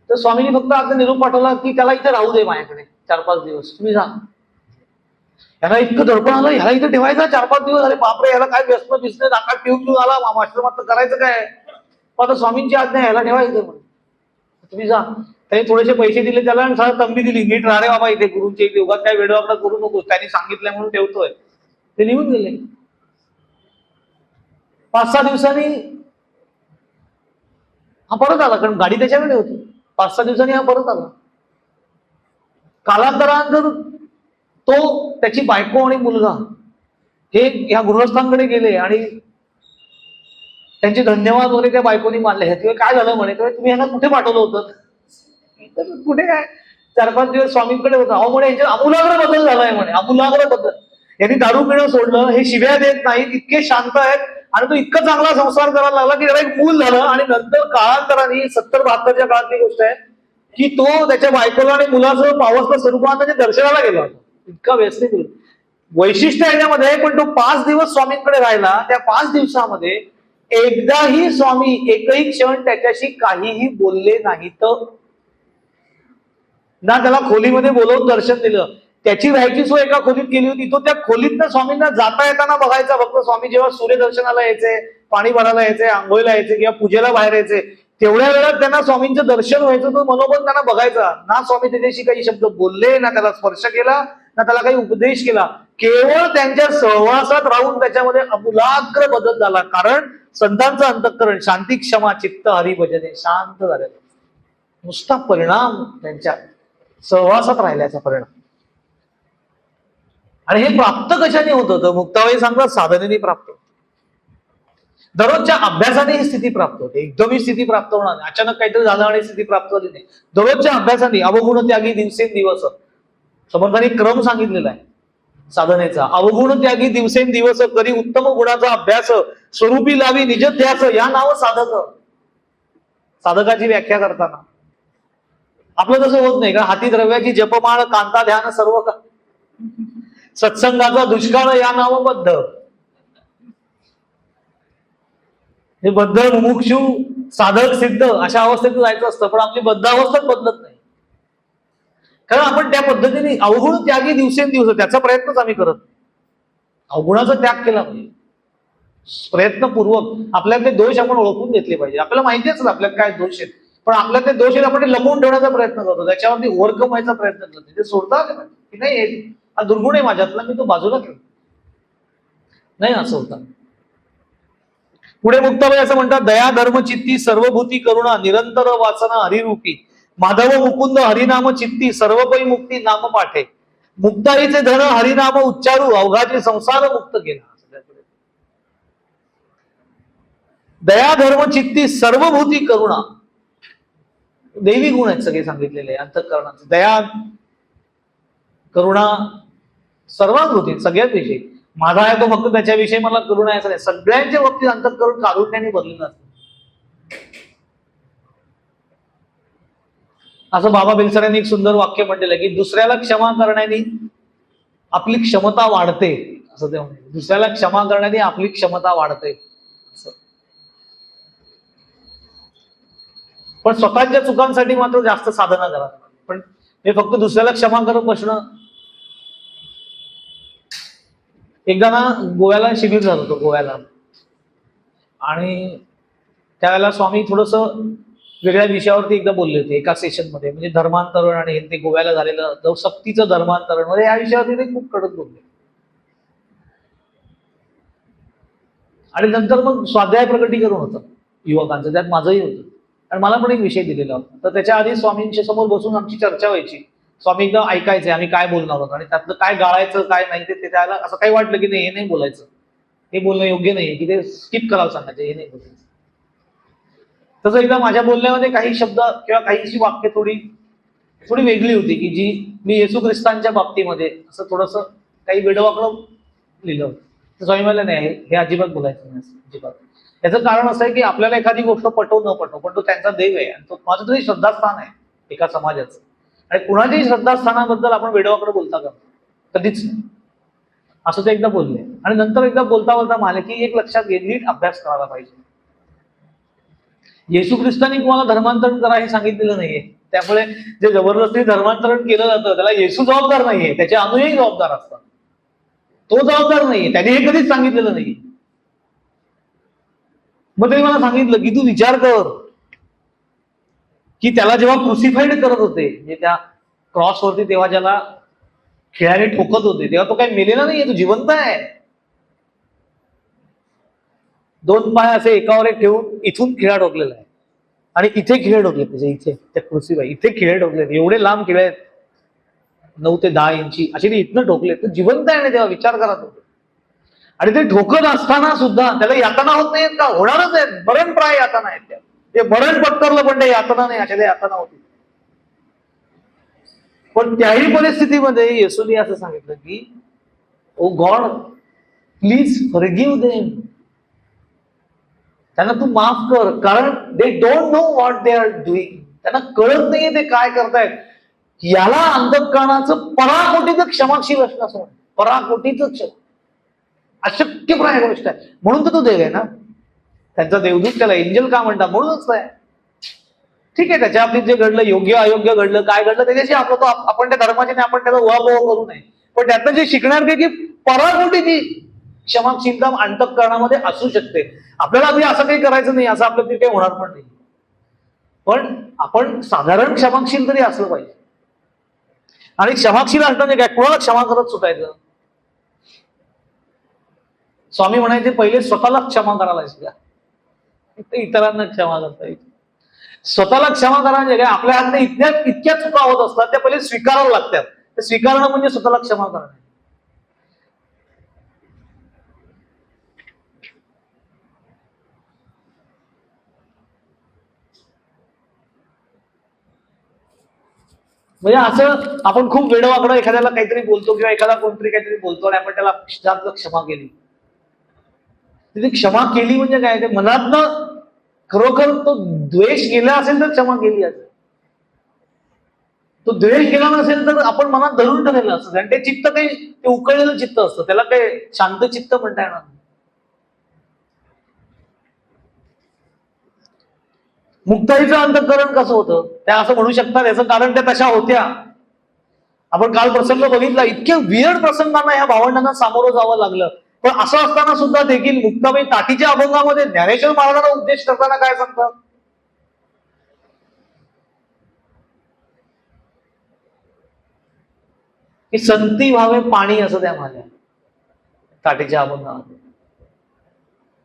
तर स्वामींनी फक्त आज निरोप पाठवला की त्याला इथे राहू दे माझ्याकडे 4-5 दिवस, तुम्ही जा. याला इतकं दडपण आलं, ह्याला इथे ठेवायचं 4-5 दिवस झाले, बापरे याला काय व्यस्त बिसने नाका पिऊन आला, आश्रमात करायचं काय. आता स्वामींची आज्ञा ह्याला ठेवायचं म्हणून तुम्ही जा. त्यांनी थोडेसे पैसे दिले त्याला आणि सगळं तंबी दिली, नीट राहा रे बाबा इथे, गुरुंच्या इथे उगाच काय वेडवाकडा करू नको, त्यांनी सांगितलंय म्हणून ठेवतोय. ते निघून गेले. 5-6 दिवसांनी हा परत आला, कारण गाडी त्याच्याकडे होती. 5-6 दिवसांनी हा परत आला. कालांतरानंतर तो त्याची बायको आणि मुलगा हे या गृहस्थांकडे गेले आणि त्यांचे धन्यवाद वगैरे त्या बायकोनी मानले. ह्याच्यावर काय झालं म्हणे, तुम्ही यांना कुठे पाठवलं होतं. कुठे काय 4-5 दिवस स्वामींकडे होता. अहो म्हणे यांच्यात आमूलाग्र बदल झालाय म्हणे, आमूलाग्र बदल. यांनी दारू पिणं सोडलं, हे शिव्या देत नाहीत, इतके शांत आहेत आणि तो इतका चांगला संसार करायला लागला की त्याला एक मूल झालं. आणि नंतर काळांतराने 70-72च्या काळातली गोष्ट आहे की तो त्याच्या बायकोला आणि मुलाचं पावसला स्वरूपानंदाच्या दर्शनाला गेला होता. इतका व्यवस्थित वैशिष्ट्य याच्यामध्ये. पण तो 5 दिवस स्वामींकडे राहिला. त्या 5 दिवसामध्ये एकदाही स्वामी एकही क्षण त्याच्याशी काहीही बोलले नाहीत ना. त्याला खोलीमध्ये बोलवून दर्शन दिलं. त्याची राहायची सोय एका खोलीत केली होती. तो त्या खोलीतनं स्वामींना जाता येताना बघायचा. फक्त स्वामी जेव्हा सूर्यदर्शनाला यायचे, पाणी भरायला यायचे, आंघोळीला यायचे किंवा पूजेला बाहेर यायचे, तेवढ्या वेळात त्यांना स्वामींचं दर्शन व्हायचं. तो मनोबल त्यांना बघायचा. ना स्वामी त्याच्याशी काही शब्द बोलले, ना त्याला स्पर्श केला, ना त्याला काही उपदेश केला. केवळ त्यांच्या सहवासात राहून त्याच्यामध्ये अमूलाग्र बदल झाला. कारण संतांचं अंतःकरण शांती, क्षमा, चित्त, हरिभजने शांत झाले. नुसता परिणाम त्यांच्या सहवासात राहिल्याचा परिणाम. आणि हे प्राप्त कशाने होत होतं. मुक्ताबाई सांगतात साधनेने प्राप्त. दररोजच्या अभ्यासाने ही स्थिती प्राप्त होते. एकदम ही स्थिती प्राप्त होणार नाही, अचानक काहीतरी झालं आणि स्थिती प्राप्त झाली नाही. दररोजच्या अभ्यासाने अवगुण त्यागी दिवसेंदिवस समर्थांनी क्रम सांगितलेला आहे. साधनेचा. अवगुण त्यागी दिवसेंदिवस करी उत्तम गुणाचा अभ्यास, स्वरूपी लावी निज ध्यास या नाव साधक. साधकाची व्याख्या करताना आपलं तसं होत नाही का, हाती द्रव्याची जपमाळ कांता ध्यान सर्व का, सत्संगाचा दुष्काळ या नाव बद्ध. हे बद्ध मुमुक्षू साधक सिद्ध अशा अवस्थेत जायचं असतं, पण आपली बद्ध अवस्थाच बदलत नाही. कारण आपण त्या पद्धतीने अवगुण त्यागी दिवसेंदिवस त्याचा प्रयत्नच आम्ही करत नाही. अवगुणाचा त्याग केला पाहिजे प्रयत्नपूर्वक. आपल्यातले दोष आपण ओळखून घेतले पाहिजे. आपल्याला माहिती असेल आपल्यात काय दोष आहेत, पण आपल्यातले दोष आहेत आपण ते लपवून ठेवण्याचा प्रयत्न करतो, त्याच्यावरती ओव्हरकम व्हायचा प्रयत्न करतो. ते सोडता आले पाहिजे की नाही, हा दुर्गुण आहे माझ्यातला, मी तो बाजूला ठेवतो नाही, असं होतं. पुढे मुक्ताबाई असं म्हणतात, दया धर्म चित्ती सर्वभूती करुणा निरंतर वासना हरिरूपी माधव मुकुंद हरिनाम चित्ती सर्वपै मुक्ती नाम पाठे मुक्ताईचे धन हरिनाम उच्चारू अवघाचे संसार मुक्त केला. दया धर्म चित्ती सर्वभूती करुणा देवी गुण आहेत सगळे सांगितलेले अंतःकरणाचे. दया करुणा सर्वात होती सगळ्याच विषयी. माझा आहे तो फक्त त्याच्याविषयी मला करुणा आहे असं नाही, सगळ्यांच्या बाबतीत अंतःकरण कारुण्याने भरलेलं असतं. असं बाबा बेलसरांनी एक सुंदर वाक्य म्हटलेलं की दुसऱ्याला क्षमा करण्याने आपली क्षमता वाढते, असं ते म्हणते. दुसऱ्याला क्षमा करण्याने आपली क्षमता वाढते असं. पण स्वतःच्या चुकांसाठी मात्र जास्त साधना करा. पण हे फक्त दुसऱ्याला क्षमा करत बसणं. एकदा ना गोव्याला शिबिर झालं होतं गोव्याला, आणि त्यावेळेला स्वामी थोडस वेगळ्या विषयावरती एकदा बोलले होते एका सेशन मध्ये, म्हणजे धर्मांतरण आणि ते गोव्याला झालेलं जो सक्तीचं धर्मांतरण म्हणजे या विषयावरती ते खूप कडक बोलले. आणि नंतर मग स्वाध्याय प्रकटीकरण होतं युवकांचं, त्यात माझंही होतं आणि मला पण एक विषय दिलेला होता. तर त्याच्या आधी स्वामींच्या समोर बसून आमची चर्चा व्हायची. स्वामी एकदा ऐकायचे आम्ही काय बोलणार आहोत आणि त्यातलं काय गाळायचं काय नाही ते त्याला असं काही वाटलं की नाही हे नाही बोलायचं, हे बोलणं योग्य नाहीये, की ते स्किप करायला सांगायचं, हे नाही बोलायचं. तसं एकदा माझ्या बोलण्यामध्ये काही शब्द किंवा काहीशी वाक्य थोडी वेगळी होती की जी मी येशू ख्रिस्तांच्या बाबतीमध्ये असं थोडस काही वेडवाकडं लिहिलं होतं. तर स्वामी मला नाही हे अजिबात बोलायचं नाही अजिबात. याचं कारण असं आहे की आपल्याला एखादी गोष्ट पटवू न पटवू, पण तो त्यांचा देव आहे आणि तो माझं तरी श्रद्धास्थान आहे एका समाजाचं, आणि कुणाच्याही श्रद्धास्थानाबद्दल आपण वेडवाकडं बोलता का, कधीच नाही. असं ते एकदा बोलले आणि नंतर एकदा बोलता बोलता म्हणाले की एक लक्षात घे, नीट अभ्यास करायला पाहिजे. येशू ख्रिस्तांनी तुम्हाला धर्मांतरण करा हे सांगितलेलं नाहीये, त्यामुळे जे जबरदस्ती धर्मांतरण केलं जातं त्याला येशू जबाबदार नाहीये, त्याचे अनुयायी जबाबदार असतात. तो जबाबदार नाहीये, त्याने हे कधीच सांगितलेलं नाही. मग त्यांनी मला सांगितलं की तू विचार कर की त्याला जेव्हा क्रुसिफाईड करत होते, म्हणजे त्या क्रॉसवरती तेव्हा ज्याला खिळ्याने ठोकत होते, तेव्हा तो काही मेलेला नाहीये, तो जिवंत आहे. दोन पाय असे एकावर एक ठेवून इथून खिळा ठोकलेला आहे आणि इथे खिळे ठोकले, त्याच्या इथे त्या क्रुसिफाई इथे खिळे ठोकले, एवढे लांब खिळे आहेत 9 ते 10 इंची असे ते इथनं ठोकले. तो जिवंत आहे. तेव्हा विचार करा तो. आणि ते ठोकत असताना सुद्धा त्याला यातना होत नाहीत का, होणारच आहेत, मरण प्राय यातना आहेत त्या. ते मरण पत्करलं पण ते यातना नाही, अशा यातना होती. पण त्याही परिस्थितीमध्ये येशूने असं सांगितलं की ओ गॉड प्लीज फॉरगिव्ह देम, त्यांना तू माफ कर, कारण they don't know what they are doing, त्यांना कळत नाहीये ते काय करतायत. याला अंधकरणाचं पराकोटीचं क्षमाशील असणं असं म्हणतात. पराकोटीचं क्षमा अशक्यप्राय गोष्ट आहे, म्हणून तर तो देव आहे ना. त्यांचा देवदूत त्याला एंजल का म्हणतात, म्हणूनच आहे. ठीक आहे, त्याच्या बाबतीत जे घडलं योग्य अयोग्य घडलं काय घडलं त्याच्याशी आपलं तो आपण त्या धर्माचे नाही, आपण त्याचा उहापोह करू नये. पण त्यातनं जे शिकणार की पराकोटीची क्षमाशीलता अंतःकरणामध्ये असू शकते. आपल्याला अगदी असं काही करायचं नाही, असं आपलं ते काही होणार पण नाही, पण आपण साधारण क्षमाशील तरी असलं पाहिजे. आणि क्षमाशील असणं म्हणजे काय, कोणाला क्षमा करत सुटायचं. स्वामी म्हणायचे पहिले स्वतःला क्षमा करायला शिका, इतरांना क्षमा करता येईल. स्वतःला क्षमा करायला काय, आपल्या हातने इतक्या चुका होत असतात त्या पहिले स्वीकाराव्या लागतात. ते स्वीकारणं म्हणजे स्वतःला क्षमा करणं. म्हणजे असं आपण खूप वेडवाकडं एखाद्याला काहीतरी बोलतो किंवा एखादा कोणतरी काहीतरी बोलतो आणि आपण त्याला क्षणार्थ क्षमा केली. तिथे क्षमा केली म्हणजे काय, ते मनातनं खरोखर तो द्वेष गेला असेल तर क्षमा केली असेल. तो द्वेष गेला नसेल तर आपण मनात धरून ठेवलेलं असतं आणि ते चित्त काही ते उकळलेलं चित्त असतं, त्याला काही शांत चित्त म्हणता येणार नाही. मुक्ताईचं अंतःकरण कसं होतं त्या असं म्हणू शकतात, याचं कारण त्या तशा होत्या. आपण काल प्रसंग बघितला, इतक्या वियर्ड प्रसंगांना ह्या भावंडांना सामोरं जावं लागलं. पण असं असताना सुद्धा देखील मुक्ताबाई ताटीच्या अभंगामध्ये ज्ञानेश्वर महाराजांना उपदेश करताना काय सांगतात, की संती व्हावे पाणी असं त्या म्हणाल्या ताटीच्या अभंगामध्ये.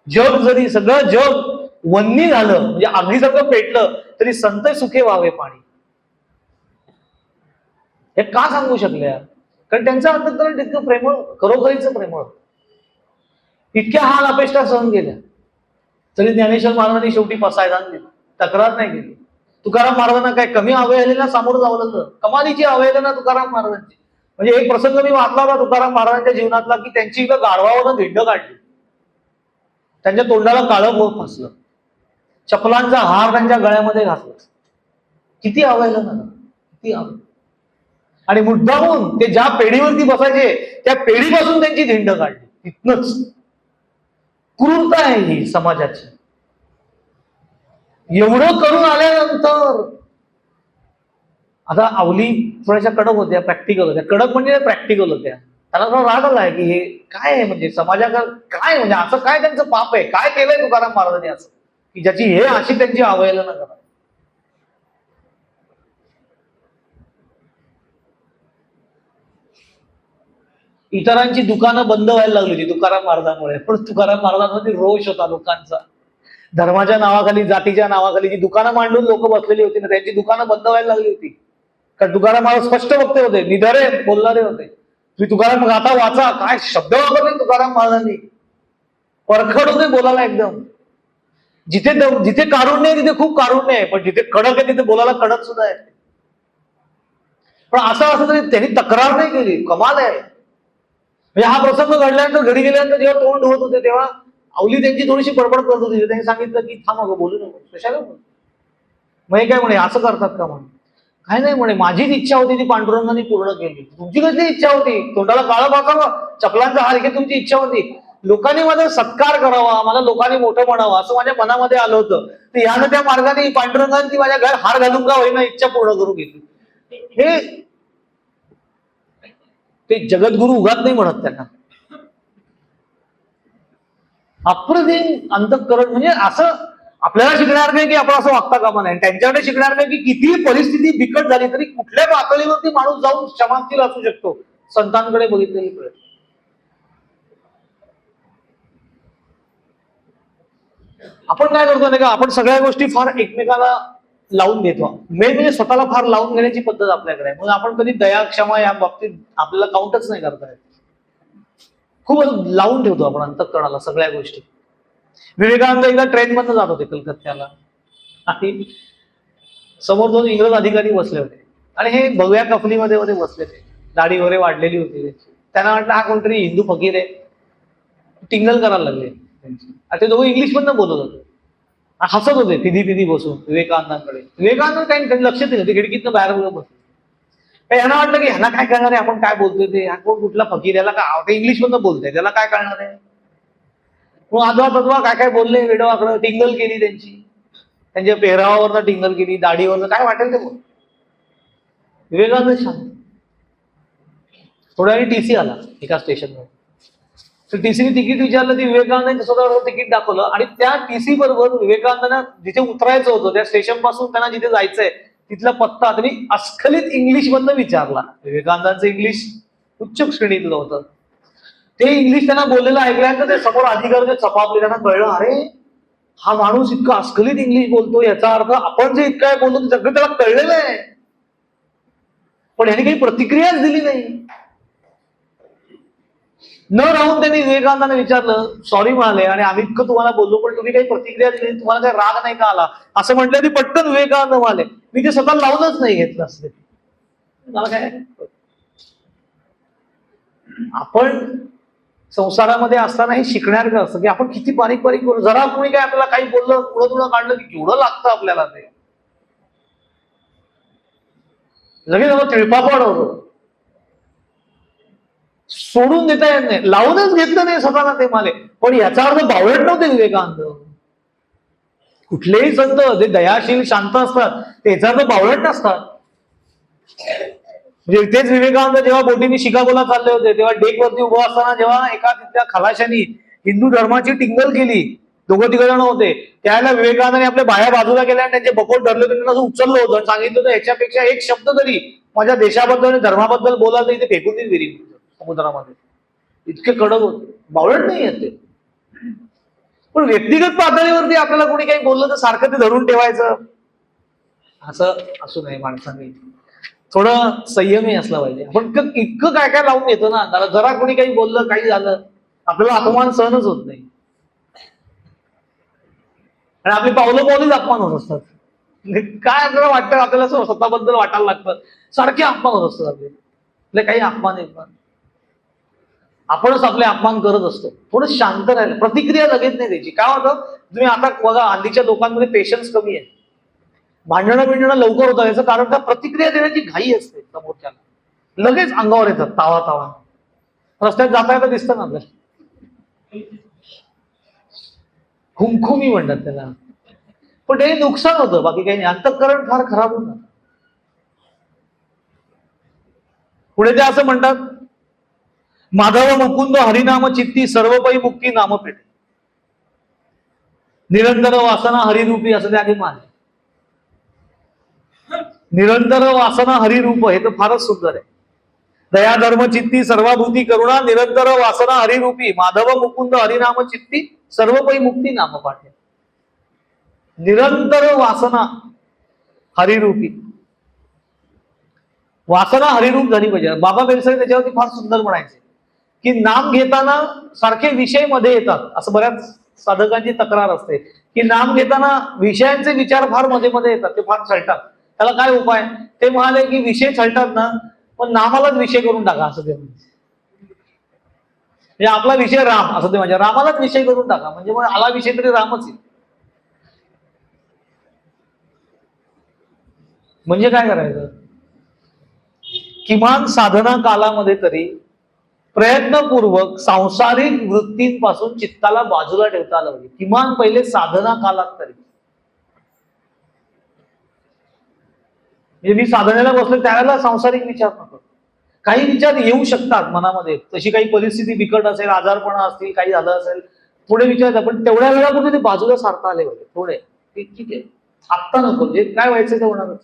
जग जरी सगळं जग वन्नी झालं म्हणजे अगदी सगळं पेटलं तरी संत सुखे व्हावे पाणी. हे का सांगू शकले, कारण त्यांचं अंतःकरण तितकं प्रेमळ, खरोखरीचं प्रेमळ. इतक्या हाल अपेक्षा सहन केल्या तरी ज्ञानेश्वर महाराजांनी शेवटी पसायदान दिलं, तक्रार नाही केली. तुकाराम महाराजांना काय कमी अवहेलनेला सामोरं जावं लागलं, कमालीची अवहेलना तुकाराम महाराजांची. म्हणजे एक प्रसंग मी वाचला होता तुकाराम महाराजांच्या जीवनातला, की त्यांची इथं गाढवावरून धिंड काढली, त्यांच्या तोंडाला काळं बोट फासलं, चपलांचा हार त्यांच्या गळ्यामध्ये घातला. किती अवहेलना, किती अवहेलना. आणि मुद्दामून ते ज्या पेढीवरती बसायचे त्या पेढीपासून त्यांची धिंड काढली. इतनच क्रूरता आहे ही समाजाची. एवढं करून आल्यानंतर आता आवली थोड्याशा कडक होत्या, प्रॅक्टिकल होत्या. कडक म्हणजे प्रॅक्टिकल होत्या. त्यांना थोडा राग आलाय की हे काय आहे, म्हणजे समाजाकडे काय, म्हणजे असं काय त्यांचं पाप आहे, काय केलंय तुकाराम महाराजांनी असं की ज्याची हे अशी त्यांची अवहेलना करा. इतरांची दुकानं बंद व्हायला लागली होती तुकाराम महाराजांमुळे, पण तुकाराम महाराजांमध्ये रोष होता लोकांचा. धर्माच्या नावाखाली, जातीच्या नावाखाली जी दुकानं मांडून लोक बसलेली होती ना, त्यांची दुकानं बंद व्हायला लागली होती. कारण तुकाराम महाराज स्पष्ट वक्ते होते, निधरे बोलणारे होते. तुम्ही तुकाराम गाथा वाचा, काय शब्द वापरले तुकाराम महाराजांनी, परखड होते बोलायला एकदम. जिथे जिथे कारुण्य आहे तिथे खूप कारुण्य आहे, पण जिथे कडक आहे तिथे बोलायला कडक सुद्धा आहे. पण असं असं तरी त्यांनी तक्रार नाही केली, कमाल आहे. म्हणजे हा प्रसंग घडल्यानंतर घरी गेल्यानंतर जेव्हा तोंड धुवत होते तेव्हा आवली त्यांची थोडीशी बडबड करत होती. त्यांनी सांगितलं की थांब अगं बोलू नको, कशाला बोल. मग काय म्हणे, असं करतात का म्हणे. काय नाही म्हणे, माझीच इच्छा होती ती पांडुरंगाने पूर्ण केली. तुमची कसली इच्छा होती, तोंडाला काळं पाकावं, चपलांचा हार घे, तुमची इच्छा होती. लोकांनी माझा सत्कार करावा, मला लोकांनी मोठं म्हणावं असं माझ्या मनामध्ये आलं होतं. तर यानं त्या मार्गाने पांडुरंगाने माझ्या घर हार घालून का होईना इच्छा पूर्ण करून घेतली. हे ते जगद्गुरु उगाच नाही म्हणत त्यांना. अप्रतिम अंतःकरण म्हणजे असं आपल्याला शिकणार नाही की आपण असं वागता कामा नाही, त्यांच्याकडे शिकणार नाही की किती परिस्थिती बिकट झाली तरी कुठल्या पातळीवरती माणूस जाऊन क्षमाशील असू शकतो. संतांकडे बघितलेली कळत. आपण काय करतो नाही का, आपण सगळ्या गोष्टी फार एकमेकाला लावून देतो. मेन म्हणजे स्वतःला फार लावून घेण्याची पद्धत आपल्याकडे आहे. म्हणून आपण कधी दया क्षमा या बाबतीत आपल्याला काउंटच नाही करता येत. खूप लावून ठेवतो आपण अंतःकरणाला सगळ्या गोष्टी. विवेकानंद एकदा ट्रेन मधनं जात होते कलकत्त्याला आणि समोर दोन इंग्रज अधिकारी बसले होते आणि हे भगव्या कफनीमध्ये मध्ये बसले होते, दाढी वगैरे वाढलेली होती. त्यांना वाटलं हा कोणतरी हिंदू फकीर आहे, टिंगल करायला लागले. ते दोघं इंग्लिश मधनं बोलत होते, हसत होते फिदी फिदी बसून विवेकानंदांकडे. विवेकानंद काही लक्ष दिलं, ते खिडकीतनं बाहेर बसले. यांना वाटलं की ह्यांना काय कळणार आहे आपण काय बोलतोय ते, हा कोण कुठला फकीर, याला काय, ते इंग्लिश मधनं बोलतोय त्याला काय कळणार आहे. मग आजवा तजवा काय काय बोलले, वेडवाकडं टिंगल केली त्यांची, त्यांच्या पेहरावावरनं टिंगल केली, दाढीवरनं, काय वाटेल ते बोल. विवेकानंद शांत. थोड्या वेळी टीसी आला एका स्टेशनवर. तर टीसीने तिकीट विचारलं, ती विवेकानंदांनी स्वतःवर तिकीट दाखवलं आणि त्या टीसी बरोबर विवेकानंदांना जिथे उतरायचं होतं त्या स्टेशन पासून त्यांना जिथे जायचंय तिथला पत्ता त्यांनी अस्खलित इंग्लिश मधनं विचारला. विवेकानंदांचं इंग्लिश उच्च श्रेणीतलं होतं. ते इंग्लिश त्यांना बोललेलं ऐकल्यानंतर ते समोर अधिकारी चपापले. त्यांना कळलं, अरे हा माणूस इतका अस्खलित इंग्लिश बोलतो, याचा अर्थ आपण जे इतकं बोलतो ते सगळं त्याला कळलेलं आहे, पण यांनी काही प्रतिक्रियाच दिली नाही. न राहून त्यांनी विवेकानंदांना विचारलं, सॉरी म्हणाले, आणि आम्ही इतकं तुम्हाला बोललो पण तुम्ही काही प्रतिक्रिया दिली, तुम्हाला काही राग नाही का आला असं म्हटलं. ती पटकन विवेकानंद म्हणाले, मी ते स्वतः लावूनच नाही घेतलं असते. मला काय, आपण संसारामध्ये असताना हे शिकण्यासारखं असतं की आपण किती बारीक बारीक करू. जरा कोणी काय आपल्याला काही बोललं, पुढं तुला काढलं की केवढं लागतं आपल्याला, ते लगेच तिळपापड होतं. सोडून देता येत नाही, लावूनच घेतलं नाही स्वतःला ते माले. पण याचा अर्थ बावळट नव्हते विवेकानंद. कुठलेही संत जे दयाशील शांत असतात त्याचा अर्थ बावळट नसतात. म्हणजे तेच विवेकानंद जेव्हा बोटीने शिकागोला चालले होते तेव्हा डेकवरती उभं असताना जेव्हा एका तिथल्या खलाशांनी हिंदू धर्माची टिंगल केली, दोघं तिघ जण होते, त्यावेळेला विवेकानंदाने आपल्या बाया बाजूला केल्या आणि त्यांचे बकोट धरले होते, त्यांना असं उचललं होतं आणि सांगितलं होतं ह्याच्यापेक्षा एक शब्द तरी माझ्या देशाबद्दल आणि धर्माबद्दल बोला तर इथे फेकून देईल विहिरी समुद्रामध्ये. इतके कडक होते, बावळट नाही येते. पण व्यक्तिगत पातळीवरती आपल्याला कोणी काही बोललं तर सारखं ते धरून ठेवायचं असं असू नये. माणसांनी थोडं संयमी असला पाहिजे. आपण इतकं काय काय लावून घेतो ना, जरा कोणी काही बोललं, काही झालं, आपल्याला अपमान सहनच होत नाही आणि आपली पावलं पावलीच अपमान होत असतात. काय आपल्याला वाटतं, आपल्याला स्वतःबद्दल वाटायला लागतं, सारखे अपमान होत असतात आपले काही अपमान येतात. आपणच आपले अपमान करत असतो. थोडं शांत राहिलं, प्रतिक्रिया लगेच नाही द्यायची. काय होतं, तुम्ही आता बघा हल्लीच्या लोकांमध्ये पेशन्स कमी आहे, भांडणं बिंडणं लवकर होतं. याचं कारण का, प्रतिक्रिया देण्याची घाई असते समोरच्याला, लगेच अंगावर येतात तावा तावा. रस्त्यात जाता येता दिसतं ना आपल्याला, खुमखुमी म्हणतात त्याला. पण ते नुकसान होतं, बाकी काही नाही. अंतःकरण फार खराब होतं. पुढे ते असं म्हणतात, माधव मुकुंद हरिनाम चित्ती सर्व पै मुक्ती नाम पेटे, निरंतर वासना हरिरूपी, असं ते आधी मानले. निरंतर वासना हरिरूप, हे तर फारच सुंदर आहे. दया धर्म चित्ती सर्वाभूती करुणा, निरंतर वासना हरिरूपी, माधव मुकुंद हरिनाम चित्ती सर्व पै मुक्ती नाम पाठे. निरंतर वासना हरिरूपी, वासना हरिरूप झाली पाहिजे. बाबा बेलसरे त्याच्यावरती फार सुंदर म्हणायचे की नाम घेताना सारखे विषय मध्ये येतात, असं बऱ्याच साधकांची तक्रार असते की नाम घेताना विषयांचे विचार फार मध्ये मध्ये येतात, ते फार छळतात. त्याला काय उपाय, ते म्हणाले की विषय छळतात ना, पण नामालाच विषय करून टाका, असं ते म्हणजे आपला विषय राम, असं ते म्हणजे रामालाच विषय करून टाका, म्हणजे मग आला विषय तरी रामच आहे. म्हणजे काय करायचं, किमान साधना कालामध्ये तरी प्रयत्नपूर्वक सांसारिक वृत्तींपासून चित्ताला बाजूला ठेवता आलं पाहिजे. किमान पहिले साधना कालात तरी. म्हणजे मी साधनेला बसलो त्यावेळेला सांसारिक विचार नको. काही विचार येऊ शकतात मनामध्ये, तशी काही परिस्थिती बिकट असेल, आजारपणा असतील, काही झालं असेल, थोडे विचार, पण तेवढ्या वेळापुरते ते बाजूला सारता आले पाहिजे थोडे. ठीक आहे, आत्ता नको, म्हणजे काय व्हायचं ते होणारच.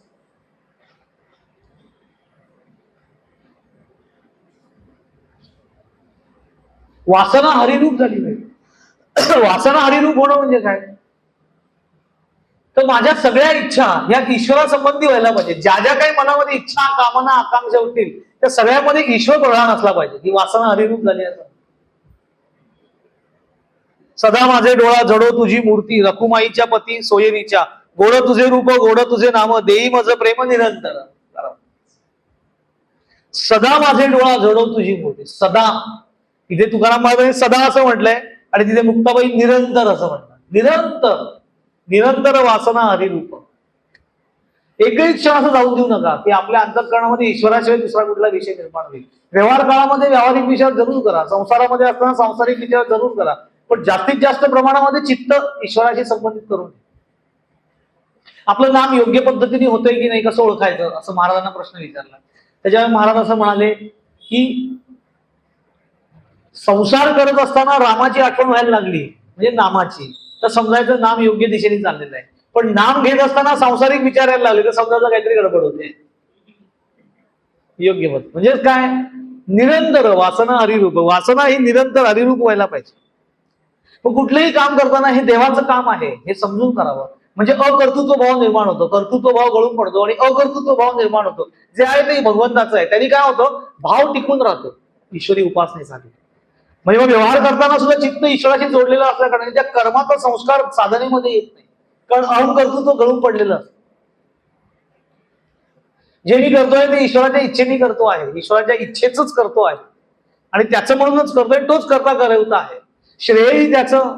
वासना हरिरूप झाली पाहिजे. वासना हरिरूप होणं म्हणजे काय, तर माझ्या सगळ्या इच्छा या ईश्वरासंबंधी व्हायला पाहिजे. ज्या ज्या काही मनामध्ये इच्छा, कामना, आकांक्षा होतील त्या सगळ्यामध्ये ईश्वर प्रधान असला पाहिजे. ही वासना हरिरूप झाली असं. सदा माझे डोळा जडो तुझी मूर्ती, रखुमाईच्या पती सोयरीच्या, गोड तुझे रूप गोड तुझे नाम, देई मज प्रेम निरंतर. सदा माझे डोळा जडो तुझी मूर्ती. सदा, इथे तुकाराम महाराजांनी सदा असं म्हटलंय आणि तिथे मुक्ताबाई निरंतर असं म्हणतात. निरंतर, निरंतर वासना हरिरूप. एकही क्षण असं जाऊ देऊ नका की आपल्या अंतःकरणामध्ये ईश्वराशिवाय दुसरा कुठला विषय निर्माण होईल. व्यवहार काळामध्ये व्यावहारिक विचार जरूर करा, संसारामध्ये असताना सांसारिक विचार जरूर करा, पण जास्तीत जास्त प्रमाणामध्ये चित्त ईश्वराशी संबंधित करून. आपलं नाम योग्य पद्धतीने होतंय की नाही कसं ओळखायचं, असं महाराजांना प्रश्न विचारला. त्याच्यावर महाराज असं म्हणाले की संसार करत असताना रामाची आठवण व्हायला लागली म्हणजे नामाची, तर समजायचं नाम योग्य दिशेने चाललेलं आहे. पण नाम घेत असताना सांसारिक विचार यायला लागले तर समजायचं काहीतरी गडबड होते. योग्य पद म्हणजे काय, निरंतर वासना हरिरूप. वासना ही निरंतर हरिरूप व्हायला पाहिजे. पण कुठलंही काम करताना हे देवाचं काम आहे हे समजून करावं. म्हणजे अकर्तृत्व भाव निर्माण होतो, कर्तृत्व भाव गळून पडतो आणि अकर्तृत्व भाव निर्माण होतो. जे आहे ते भगवंताचं आहे, त्यांनी काय होतं, भाव टिकून राहतो ईश्वरी उपासनेसाठी. म्हणजे मग व्यवहार करताना सुद्धा चित्त ईश्वराशी जोडलेलं असल्या कारणाने त्या कर्माचा संस्कार साधनेमध्ये येत नाही, कारण अहंकर्तृत्व गळून पडलेलं असतं. जे मी करतोय ते ईश्वराच्या इच्छेने करतो आहे, ईश्वराच्या इच्छेच करतो आहे आणि त्याचं म्हणूनच करतोय, तोच करता करवता आहे, श्रेयही त्याचं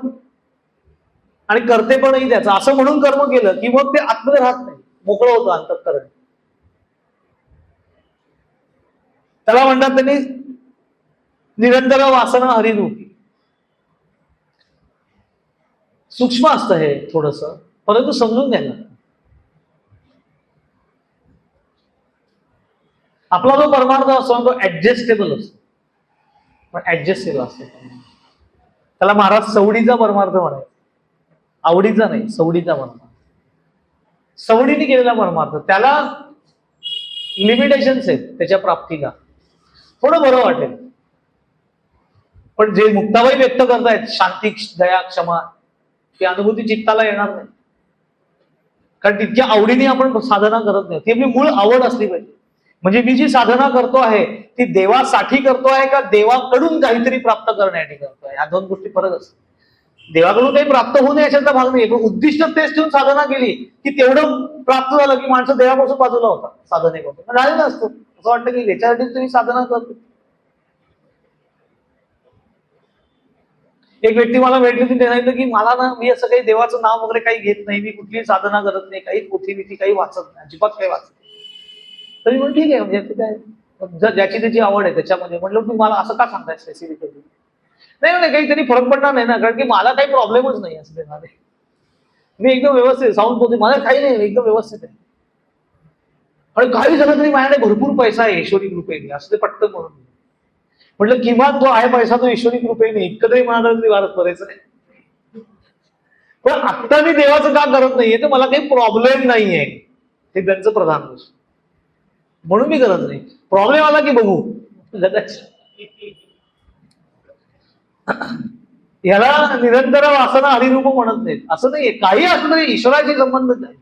आणि कर्तेपणही त्याचं, असं म्हणून कर्म केलं की मग ते आतमध्ये राहत नाही, मोकळं होतं अंतःकरण. त्याला म्हणतात त्यांनी निरंतर वासना हरिरूपी. सूक्ष्म असतं हे थोडस, परंतु समजून घ्या ना. आपला जो परमार्थ असतो तो ऍडजस्टेबल असतो, पण ऍडजस्टेबल असतो. त्याला महाराज सवडीचा परमार्थ म्हणायचा, आवडीचा नाही, सवडीचा परमार्थ, सवडीने केलेला परमार्थ. त्याला लिमिटेशन्स आहेत त्याच्या प्राप्तीला, थोडं बरं वाटेल. पण जे मुक्ताबाई व्यक्त करतायत शांती, दया, क्षमा, ती अनुभूती चित्ताला येणार नाही, कारण तितक्या आवडीने आपण साधना करत नाही. ती आपली मूळ आवड असली पाहिजे. म्हणजे मी जी साधना करतो आहे ती देवासाठी करतो आहे का देवाकडून काहीतरी प्राप्त करण्यासाठी करतोय, या दोन गोष्टी फरक असतो. देवाकडून काही प्राप्त होऊ नये याच्यातला भाग नाही, पण उद्दिष्ट तेच ठेवून साधना केली की तेवढं प्राप्त झालं की माणसं देवापासून बाजूला होता साधनेपासून, राहिलं असतं. असं वाटतं की याच्यासाठी तुम्ही साधना करतो. एक व्यक्ती मला भेटली होती, ते सांगितलं की मला ना, मी असं काही देवाचं नाव वगैरे काही घेत नाही, मी कुठलीही साधना करत नाही, काही पोथी बिथी काही वाचत नाही, अजिबात काही वाचत नाही. तरी म्हणून ठीक आहे, म्हणजे काय, जर ज्याची त्याची आवड आहे त्याच्यामध्ये. म्हटलं तुम्ही मला असं का सांगताय स्पेसिफिकली? नाही नाही, काहीतरी फरक पडणार नाही ना, कारण की मला काही प्रॉब्लेमच नाही असं देणार. मी एकदम व्यवस्थित साऊंड पोथी, मला काही नाही, एकदम व्यवस्थित आहे. आणि काही झालं तरी माझ्याकडे भरपूर पैसा आहे ईश्वरी कृपेने, असं ते पटकन म्हणून. म्हटलं किमान तो आहे पैसा तो ईश्वरी कृपेने, इतकं तरी म्हणाला तरी वारच करायचं नाही. पण आत्ता मी देवाचं का करत नाहीये तर मला काही प्रॉब्लेम नाहीये, हे त्यांचं प्रधान गोष्ट, म्हणून मी करत नाही. प्रॉब्लेम आला की बघू. याला निरंतर वासना हरिरूप म्हणत नाहीत. असं नाहीये, काही असं तरी ईश्वराशी संबंध नाही.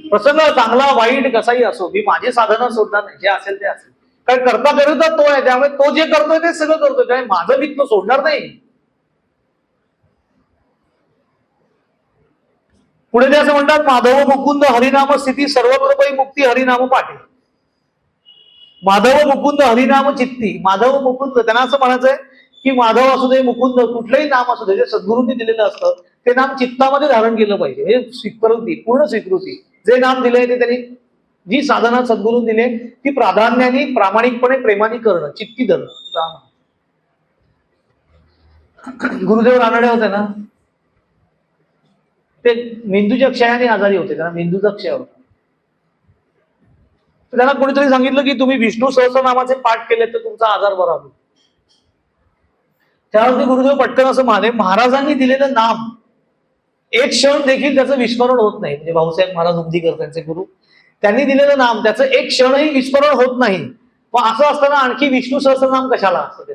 प्रसंग चांगला वाईट कसाही असो, मी माझी साधना सोडणार नाही, जे असेल ते असेल. कारण करता करता तो आहे, त्यामुळे तो जे करतोय ते सगळं करतोय, त्यामुळे माझं मी तो सोडणार नाही. पुढे ते असं म्हणतात, माधव मुकुंद हरिनाम स्थिती सर्वत्र मुक्ती हरिनाम पाठे. माधव मुकुंद हरिनाम चित्ती. माधव मुकुंद, त्यांना असं म्हणायचंय की माधव असू दे, मुकुंद, कुठलंही नाम असू दे जे सद्गुरूंनी दिलेलं असतं ते नाम चित्तामध्ये धारण केलं पाहिजे. हे स्वीकृती, पूर्ण स्वीकृती. जे नाम दिलंय ते त्यांनी, जी साधना सद्गुरून दिले ती प्राधान्याने प्रामाणिकपणे प्रेमाने करणं, चित्ती धरणं. गुरुदेव रानडे होते ना, ते मेंदूच्या क्षयाने आजारी होते, त्यांना मेंदूचा क्षय होता. त्यांना कोणीतरी सांगितलं की तुम्ही विष्णू सहस्रनामाचे पाठ केले तर तुमचा आजार बरा होईल. त्यावरती गुरुदेव पटकन असं म्हणाले, महाराजांनी दिलेलं नाम एक क्षण देखील त्याचं विस्मरण होत नाही. म्हणजे भाऊसाहेब महाराज उमदीकर त्यांचे गुरु, त्यांनी दिलेलं नाम त्याचं एक क्षणही विस्मरण होत नाही. मग असं असताना आणखी विष्णू सहस्रनाम कशाला असतं?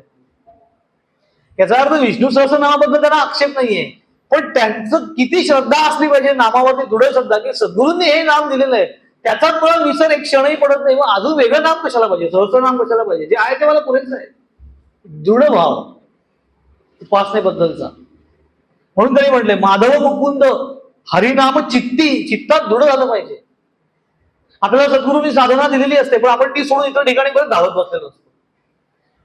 याचा अर्थ विष्णू सहस्रनामाबद्दल त्यांना आक्षेप नाहीये, पण त्यांचं किती श्रद्धा असली पाहिजे नामावरती, दृढ श्रद्धा की सद्गुरूंनी हे नाम दिलेलं आहे, त्याचा मला विसर एक क्षणही पडत नाही. मग अजून वेगळं नाम कशाला पाहिजे, सहस्रनाम कशाला पाहिजे? जे आहे ते मला पुरेच आहे. दृढ भाव उपासनेबद्दलचा. म्हणून तरी म्हटले माधव मुकुंद हरिनाम चित्ती, चित्तात दृढ झालं पाहिजे. आपल्याला सद्गुरूंनी साधना दिलेली असते, पण आपण ती सोडून इतर ठिकाणी परत धावत बसलेलो असतो.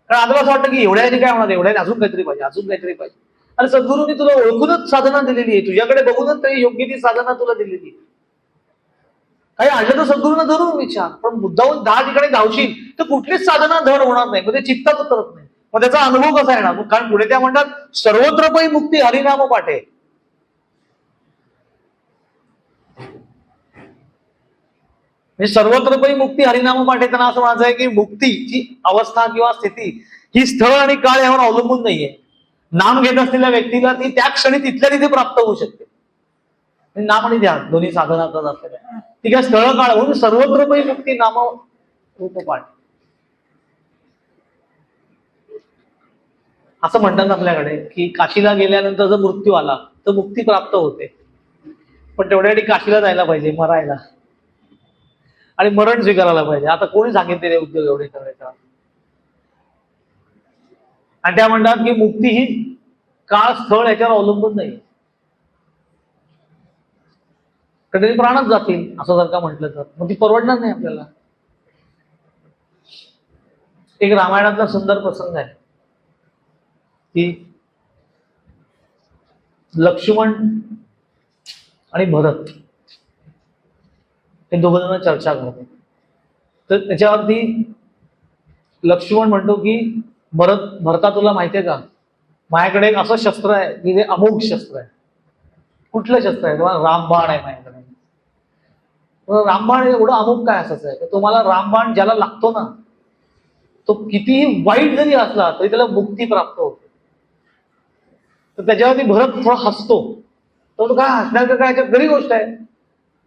कारण आपल्याला असं वाटतं की एवढ्याने काय होणार, एवढ्याने अजून काहीतरी पाहिजे, अजून काहीतरी पाहिजे. आणि सद्गुरूंनी तुला ओळखूनच साधना दिलेली आहे, तुझ्याकडे बघूनच तरी योग्य ती साधना तुला दिलेली आहे. काही आलं तर सद्गुरूंना धरून विचार, पण मुद्दाहून 10 ठिकाणी धावशील तर कुठलीच साधना धड होणार नाही, म्हणजे चित्तात उतरत नाही. मग त्याचा अनुभव कसा येणार? कारण पुढे त्या म्हणतात सर्वत्र मुक्ती हरिनाम पाठे. म्हणजे सर्वत्र मुक्ती हरिनाम पाठे, त्यांना असं म्हणायचं आहे की मुक्तीची अवस्था किंवा स्थिती ही स्थळ आणि काळ यावर अवलंबून नाहीये. नाम घेत असलेल्या व्यक्तीला ती त्या क्षणी तिथल्या तिथे प्राप्त होऊ शकते. नाम आणि ध्यान दोन्ही साधना करत असलेल्या ती काय स्थळ काळ म्हणून सर्वत्र मुक्ती नाम रूपपाठ असं म्हणतात आपल्याकडे की काशीला गेल्यानंतर जर मृत्यू आला तर मुक्ती प्राप्त होते, पण तेवढ्यासाठी काशीला जायला पाहिजे, मरायला आणि मरण स्वीकारायला पाहिजे. आता कोणी सांगितलेले उद्योग एवढे करायचा? आणि त्या म्हणतात की मुक्ती ही काळ स्थळ याच्यावर अवलंबून नाही. कधी प्राणच जातील असं जर का म्हटलं तर मग ती परवडणार नाही आपल्याला. एक रामायणातला सुंदर प्रसंग आहे की लक्ष्मण आणि भरत हे दोघ जण चर्चा करतात. तर त्याच्यावरती लक्ष्मण म्हणतो की भरता तुला माहितीये का, माझ्याकडे एक असं शस्त्र आहे की जे अमोघ शस्त्र आहे. कुठलं शस्त्र आहे? तुम्हाला रामबाण आहे माझ्याकडे. रामबाण एवढं अमोघ काय असायचं आहे? तुम्हाला रामबाण ज्याला लागतो ना, तो कितीही वाईट जरी असला तरी त्याला मुक्ती प्राप्त होते. तर त्याच्यावरती भरत थोडा हसतो. तो काय हसणार का काय, खरी गोष्ट आहे.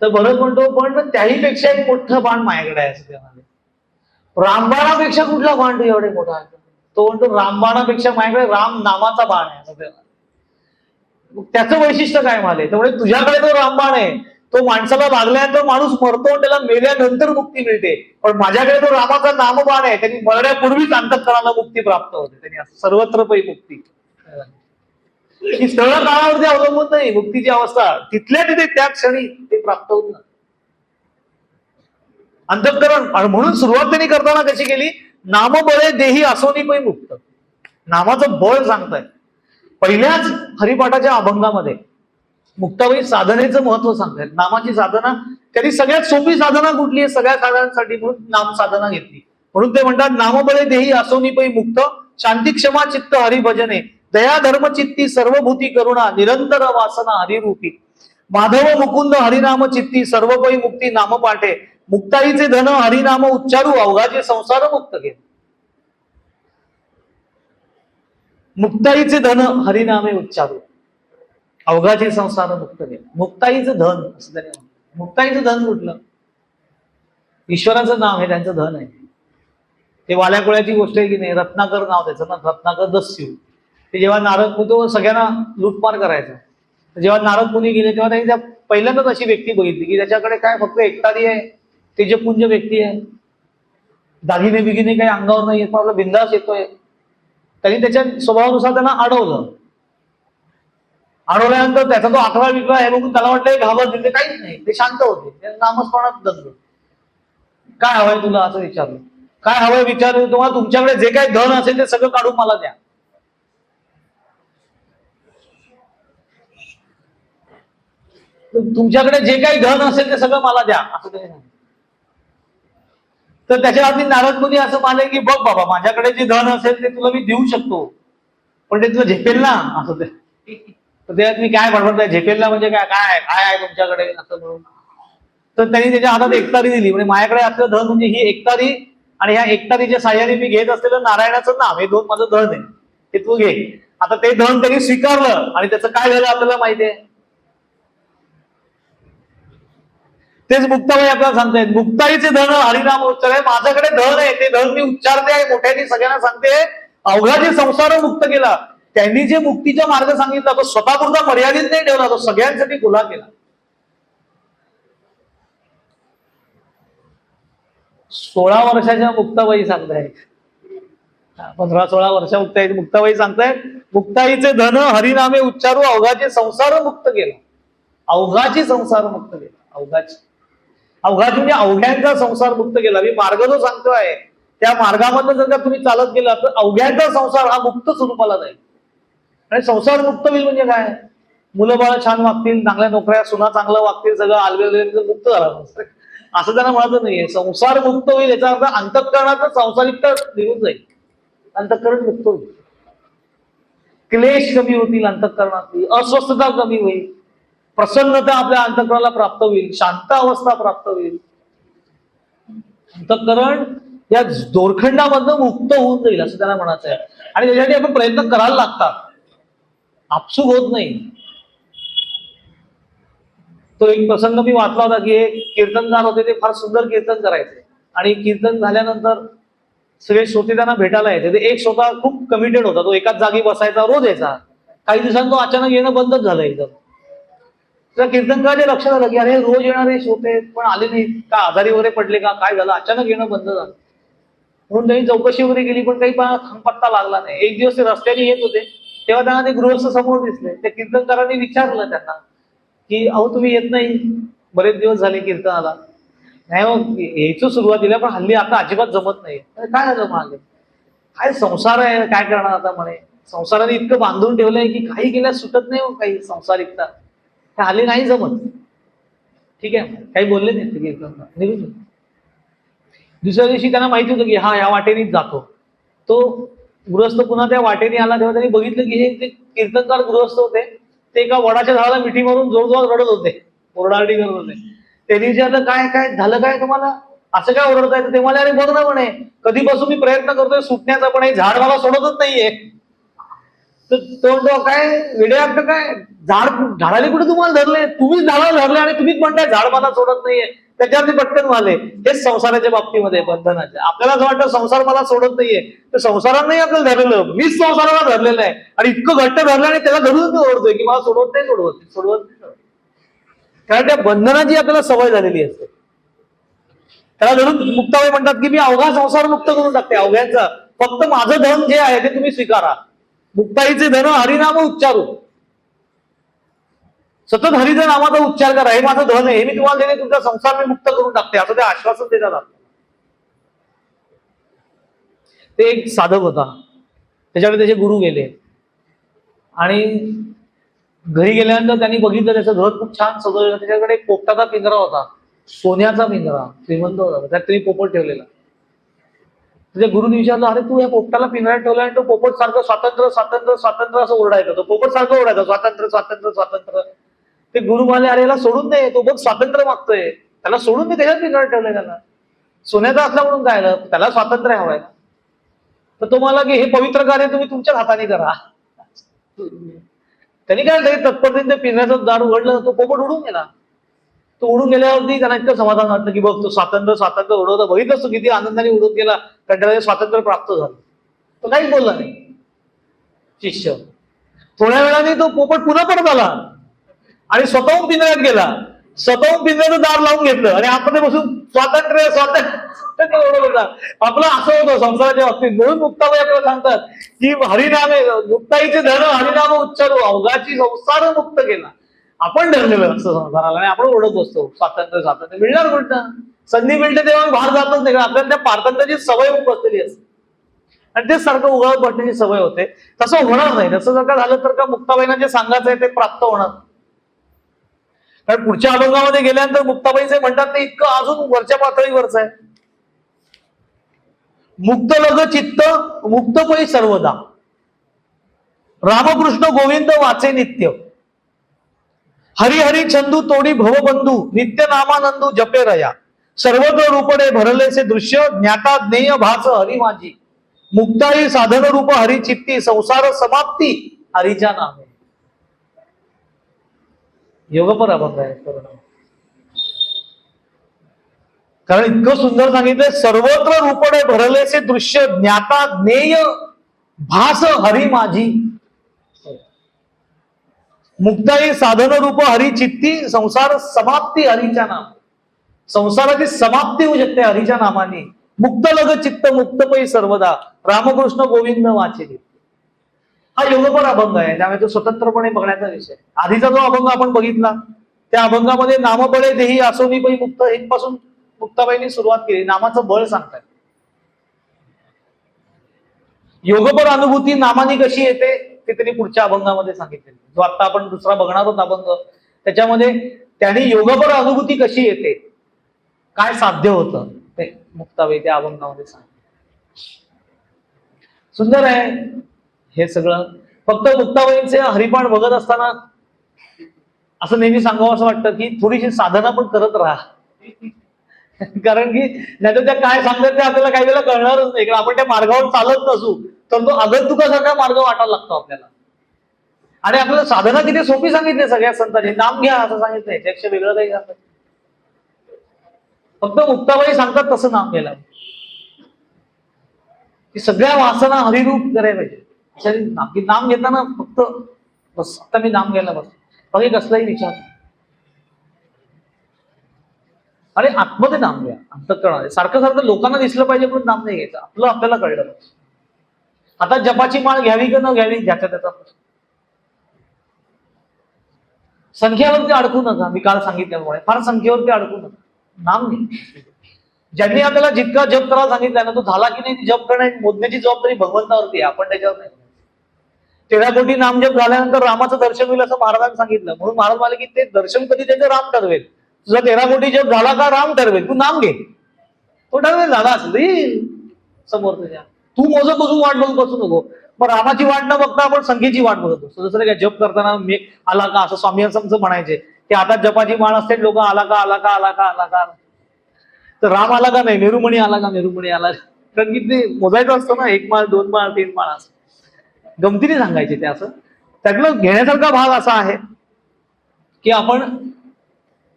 तर भरत म्हणतो पण त्याही पेक्षा एक मोठं बाण माझ्याकडे आहे असं ते म्हणाले. रामबाणापेक्षा कुठला बाण तू एवढे मोठा आहे? तो म्हणतो रामबाणापेक्षा माझ्याकडे राम नामाचा बाण आहे असं ते म्हणाले. त्याचं वैशिष्ट्य काय म्हणाले? त्यामुळे तुझ्याकडे तो रामबाण आहे, तो माणसाला लागल्यानंतर माणूस मरतो आणि त्याला मेल्यानंतर मुक्ती मिळते. पण माझ्याकडे तो रामाचा नामबाण आहे, त्यांनी मरण्यापूर्वीच अंतःकरणाला मुक्ती प्राप्त होते. त्यांनी सर्वत्र पै मुक्ती ही स्थळ काळावरती अवलंबून नाही. मुक्तीची अवस्था तिथल्या तिथे त्या क्षणी ते प्राप्त होत ना अंतःकरण. आणि म्हणून सुरुवात त्यांनी करताना कशी केली? नामबळे देही असोनी पै मुक्त. नामाचं बळ सांगताय. पहिल्याच हरिपाठाच्या अभंगामध्ये मुक्ताबाई साधनेचं महत्व सांगतायत. नामाची साधना, त्यांनी सगळ्यात सोपी साधना कुठली आहे सगळ्या साधनांसाठी? म्हणून नाम साधना घेतली. म्हणून ते म्हणतात नामबळे देही असोनी पै मुक्त, शांती क्षमा चित्त हरिभजने, दया धर्म चित्ती सर्वभूती करुणा, निरंतर वासना हरिरूपी, माधव मुकुंद हरिनाम चित्ती सर्वपै मुक्ती नाम पाठे, मुक्ताईचे धन हरिनाम उच्चारू अवघाचे संसार मुक्त घे. मुक्ताईचे धन हरिनामे उच्चारू अवघाचे संसार मुक्त घे. मुक्ताईचं धन असं त्याने म्हणलं. मुक्ताईचं धन कुठलं? ईश्वराचं नाव हे त्यांचं धन आहे. ते वाल्याकोळ्याची गोष्ट आहे की नाही. रत्नाकर नाव त्याचं ना, रत्नाकर दस्यू. ते जेव्हा नारद मुनी सगळ्यांना लुटमार करायचा, जेव्हा नारद मुनी गेले तेव्हा त्यांनी त्या पहिल्यांदाच अशी व्यक्ती बघितली की त्याच्याकडे काय फक्त एकतारी आहे, तेजपुंज व्यक्ती आहे, दागिने बिगिने काही अंगावर नाही येत, आपला बिंदास येतोय. त्यांनी त्याच्या स्वभावानुसार त्यांना अडवलं. अडवल्यानंतर त्याचा तो आकडा विकला आहे बघून त्याला वाटलं घाबर दिले, काहीच नाही. ते शांत होते. नामस्मरणात दंग. काय हवंय तुला असं विचारलं. काय हवंय विचारलं तुम्हाला, तुमच्याकडे जे काही धन असेल ते सगळं काढून मला द्या. तुमच्याकडे जे काही धन असेल ते सगळं मला द्या असं त्याने सांगितलं. तर त्याच्या आधी नारद मुनी असं मानले की बघ बाबा, माझ्याकडे जे धन असेल ते तुला मी देऊ शकतो, पण ते तुला झेपेल ना असं. ते मी काय बडबडताय, झेपेल ना म्हणजे काय, काय काय आहे तुमच्याकडे असं म्हणून. तर त्यांनी त्याच्या हातात एकतारी दिली. म्हणजे माझ्याकडे असलं धन म्हणजे ही एकतारी, आणि ह्या एकतारीच्या साह्याने मी घेत असलेलं नारायणाचं नाम, हे दोन माझं धन आहे, ते तू घे. आता ते धन त्यांनी स्वीकारलं आणि त्याचं काय झालं आपल्याला माहिती आहे. तेच मुक्ताबाई आपल्याला सांगतायत. मुक्ताईचे धन हरिनाम उच्चार आहे. माझ्याकडे धन आहे, ते धन मी उच्चारते आहे, मोठ्याने सगळ्यांना सांगते. अवघाचे संसार मुक्त केला. त्यांनी जे मुक्तीचा मार्ग सांगितला तो स्वतःपुरता मर्यादित नाही ठेवला, तो सगळ्यांसाठी खुला केला. 16 वर्षाच्या मुक्ताबाई सांगतायत, 15-16 वर्ष मुक्ताबाई सांगतायत, मुक्ताईचे धन हरिनामे उच्चारू अवघाचे संसार मुक्त केला. अवघाचे संसार मुक्त केला. अवघाचे म्हणजे अवघ्यांचा संसार मुक्त केला. मी मार्ग जो सांगतोय त्या मार्गामधून जर का तुम्ही चालत गेला तर अवघ्यांचा संसार हा मुक्त स्वरूपाला जाईल. आणि संसार मुक्त होईल म्हणजे काय? मुलं बाळ छान वागतील, चांगल्या नोकऱ्या, सुना चांगलं वागतील, सगळं आलवेल मुक्त झालं असं त्यांना म्हणत नाहीये. संसार मुक्त होईल याचा अर्थ अंतःकरणाचं सांसारिकता निघून जाईल, अंतःकरण मुक्त होईल, क्लेश कमी होतील, अंतःकरणातली अस्वस्थता कमी होईल, प्रसन्नता आपल्या अंतःकरणाला प्राप्त होईल, शांत अवस्था प्राप्त होईल. अंतःकरण या दोरखंडामधनं मुक्त होऊन जाईल असं त्यांना म्हणायचं आहे. आणि त्याच्यासाठी आपण प्रयत्न करायला लागतात, आपसूक होत नाही. तो एक प्रसंग मी वाचला होता की एक कीर्तनकार होते, ते फार सुंदर कीर्तन करायचे आणि कीर्तन झाल्यानंतर सगळे श्रोते त्यांना भेटायला यायचे. ते एक श्रोता खूप कमिटेड होता, तो एकाच जागी बसायचा, रोज यायचा. काही दिवसांनी तो अचानक येणं बंदच झालं एकदम. त्या कीर्तनकाराच्या लक्षात आलं की अरे रोज येणारे श्रोते पण आले नाही, का आजारी वगैरे पडले का, काय झालं, अचानक येणं बंद झालं. म्हणून त्यांनी चौकशी वगैरे केली पण काही पत्ता लागला नाही. एक दिवस ते रस्त्याने येत होते तेव्हा त्यांना ते गृहस्थ समोर दिसले. त्या कीर्तनकारांनी विचारलं त्यांना की अहो तुम्ही येत नाही, बरेच दिवस झाले कीर्तनाला नाही, मग यायचं सुरुवातीला, पण हल्ली आता अजिबात जमत नाही. काय झालं मागे, काय संसार आहे, काय करणार आता म्हणे. संसाराने इतकं बांधून ठेवलंय की काही केल्यास सुटत नाही. काही संसारिकता हल्ली नाही जमत. ठीक आहे, काही बोलले नाही ते कीर्तनला, निघून गेले. दुसऱ्या दिवशी त्यांना माहिती होतं की हा या वाटेनेच जातो. तो गृहस्थ पुन्हा त्या वाटेने आला, तेव्हा त्यांनी बघितलं की हे ते कीर्तनकार गृहस्थ होते, ते एका वडाच्या झाडाला मिठी मारून जोरजोरात रडत होते, ओरडारडी करत होते. त्यांनी विचारलं काय काय झालं, काय तुम्हाला असं काय ओरडताय? ते मला अरे बघ ना म्हणे, कधीपासून मी प्रयत्न करतोय सुटण्याचा, पण हे झाड मला सोडतच नाहीये. तर तो म्हणतो काय वेडे वाटतं काय, झाडाला कुठे तुम्हाला धरले, तुम्हीच झाडाला धरले आणि तुम्हीच म्हणताय झाड मला सोडत नाहीये. त्याच्यावरती पटकन झाले. हेच संसाराच्या बाबतीमध्ये बंधनाच्या. आपल्याला असं वाटतं संसार मला सोडत नाहीये, तर संसारात नाही आपल्याला धरलेलं, मीच संसाराला धरलेलं आहे. आणि इतकं घट्ट धरलं आणि त्याला धरून मी ओरडतोय की मला सोडवत नाही, सोडवत नाही. कारण त्या बंधनाची आपल्याला सवय झालेली असते. त्याला धरून मुक्ताबाई म्हणतात की मी अवघा संसार मुक्त करून टाकते, अवघ्यांचा. फक्त माझं धन जे आहे ते तुम्ही स्वीकारा. मुक्ताईचे धन हरिनाम उच्चारू, सतत हरिचं नामाचा उच्चार करा, हे माझं धन आहे, हे मी तुम्हाला देणे, तुमचा संसार मी मुक्त करून टाकते, असं ते आश्वासन देतात. ते एक साधक होता, त्याच्याकडे त्याचे गुरु गेले आणि घरी गेल्यानंतर त्यांनी बघितलं त्याचं घर खूप छान सजवलेलं. त्याच्याकडे एक पोपटाचा पिंजरा होता, सोन्याचा पिंजरा, श्रीमंत होता, त्यात त्यांनी पोपट ठेवलेला. त्याच्या गुरुने विचारलं अरे तू या पोपटाला पिंजऱ्यात ठेवला आणि तो पोपट सारखं स्वातंत्र्य स्वातंत्र्य स्वातंत्र्य असं ओरडायचं, तो पोपट सारखं ओरडायचा स्वातंत्र्य स्वातंत्र्य स्वातंत्र्य. ते गुरु म्हणाले अरे याला सोडून दे, तो बघ स्वातंत्र्य मागतोय, त्याला सोडून दे, त्याच्यात पिंजऱ्यात ठेवलंय, त्याला सोन्याचा असला म्हणून काय आलं, त्याला स्वातंत्र्य हवंय. तर तो म्हणाला की हे पवित्र कार्य तुम्ही तुमच्याच हाताने करा. त्यांनी काय झालं, तत्परतेने ते पिंजऱ्याचं दार उघडलं, तो पोपट उडून गेला. तो उडून गेल्यावरती त्यांना इतकं समाधान वाटलं की बघ तो स्वातंत्र्य स्वातंत्र्य उडवतं, बघितलं असतो किती आनंदाने उडून गेला, कारण त्याला स्वातंत्र्य प्राप्त झालं. तो काहीच बोलला नाही शिष्य. थोड्या वेळाने तो पोपट पुन्हा परत आला आणि स्वतःहून पिंजऱ्यात गेला, स्वतःहून पिंजऱ्याचं दार लावून घेतलं आणि आतमध्ये बसून स्वातंत्र्य स्वातंत्र्य ओरडत होता. आपलं असं होतं संसाराच्या बाबतीत. म्हणून मुक्ताबाई आपल्याला सांगतात की हरिनामे, मुक्ताईचे धन हरिनाम उच्चारू, अवघाची संसार मुक्त केला. आपण धरलेलं असतं संसाराला आणि आपण ओढत बसतो स्वातंत्र्य स्वातंत्र्य. मिळणार कुठं, संधी मिळते तेव्हा बाहेर जातच नाही, आपल्याला त्या पारतंत्र्याची सवय होऊन बसलेली असते आणि तेच सारखं उघडत बसण्याची सवय होते. तसं होणार नाही. तसं जर का झालं तर का मुक्ताबाईंना जे सांगायचं आहे ते प्राप्त होणार. कारण पुढच्या अभंगामध्ये गेल्यानंतर मुक्ताबाईचे म्हणतात ते इतकं अजून वरच्या पातळीवरच आहे. मुक्त लग चित्त मुक्तपै सर्वदा, रामकृष्ण गोविंद वाचे नित्य, हरिहरी छंदू तोडी भवबंधू, नित्य नामानंदू जपे रया, सर्वत्र रूपडे भरलेसे दृश्य, ज्ञाता ज्ञेय भास हरी माझी, मुक्ताई साधन रूप हरी चित्ती, संसार समाप्ती हरीच्या नामे. योगपर अभंग आहे कारण इतकं सुंदर सांगितलंय, सर्वत्र रूपडे भरलेसे दृश्य, ज्ञाता ज्ञेय भास हरी माझी, मुक्ताई साधन रूप हरी चित्ती, संसार समाप्ती हरीच्या नाम. संसाराची समाप्ती होऊ शकते हरीच्या नामाने. मुक्त लग चित्त मुक्तपै सर्वदा, रामकृष्ण गोविंद वाचे. हा योगपर अभंग आहे, त्यामुळे तो स्वतंत्रपणे बघण्याचा विषय. आधीचा जो अभंग आपण बघितला त्या अभंगामध्ये नामबळे देही असोनी पै मुक्त, इथपासून मुक्ताबाईंनी सुरुवात केली. नामाचं बळ सांगताय. योगपर अनुभूती नामानी कशी येते ते त्यांनी पुढच्या अभंगामध्ये सांगितले. जो आता आपण दुसरा बघणार आहोत अभंग, त्याच्यामध्ये त्यांनी योगपर अनुभूती कशी येते, काय साध्य होतं ते मुक्ताबाई त्या अभंगामध्ये सांगितलं. सुंदर आहे हे सगळं. फक्त मुक्ताबाईंचे हरिपाठ बघत असताना असं नेहमी सांगावं असं वाटतं की थोडीशी साधना पण करत राहा. कारण की नाही तर त्या काय सांगतात ते आपल्याला काही वेळेला कळणारच नाही. कारण आपण त्या मार्गावर चालत नसू तर तो आगंतुकासारखा मार्ग वाटायला लागतो आपल्याला. आणि आपल्याला साधना किती सोपी सांगितली सगळ्या संतांनी. नाम घ्या असं सांगितलंय, त्यापेक्षा वेगळं काही सांगत. फक्त मुक्ताबाई सांगतात तसं नाम घ्यायला, की सगळ्या वासना हरिरूप करायला पाहिजे. नाम घेताना फक्त बस आता मी नाम घ्यायला बस, बाकी कसलाही विचार. अरे आतमध्ये नाम घ्या, अंतःकरणामध्ये. सारखं सारखं लोकांना दिसलं पाहिजे पण नाम नाही घ्यायचं, आपलं आपल्याला कळलं पाहिजे. आता जपाची माळ घ्यावी का न घ्यावी ज्याच्या त्याचा. संख्येवरती अडकू नका. मी काल सांगितल्यामुळे फार संख्येवरती अडकू नका. नाम घे. ज्यांनी आपल्याला जितका जप करायला सांगितलं ना तो झाला की नाही जप करण्याची मोजण्याची जबाबदारी भगवंतावरती आहे, आपण त्याच्यावर नाही. 13 कोटी नामजप झाल्यानंतर रामाचं दर्शन होईल असं महाराजांनी सांगितलं. म्हणून महाराज म्हणाले की ते दर्शन कधी त्याचं राम ठरवेल. तुझा 13 कोटी जप झाला का राम ठरवेल. तू नाम घे, तो ठरवेल. झाला असेल समोर तुझ्या. तू मोजत बसून वाट बघत बसू नको. मग रामाची वाट न बघता आपण संख्येची वाट बघत असतो. जसं काय जप करताना मी आला का असं स्वामी असं म्हणायचे की आता जपाची माळ असते लोक आला का आला का आला का आला का. तर राम आला का नाही, नेहरूमणी आला का नेहरूमणी आला. कारण की ते मोजायचं असतं ना, 1 माळ 2 माळ 3 माळ असं गमतीने सांगायचे ते. असं त्यातलं घेण्यासारखा भाग असा आहे की आपण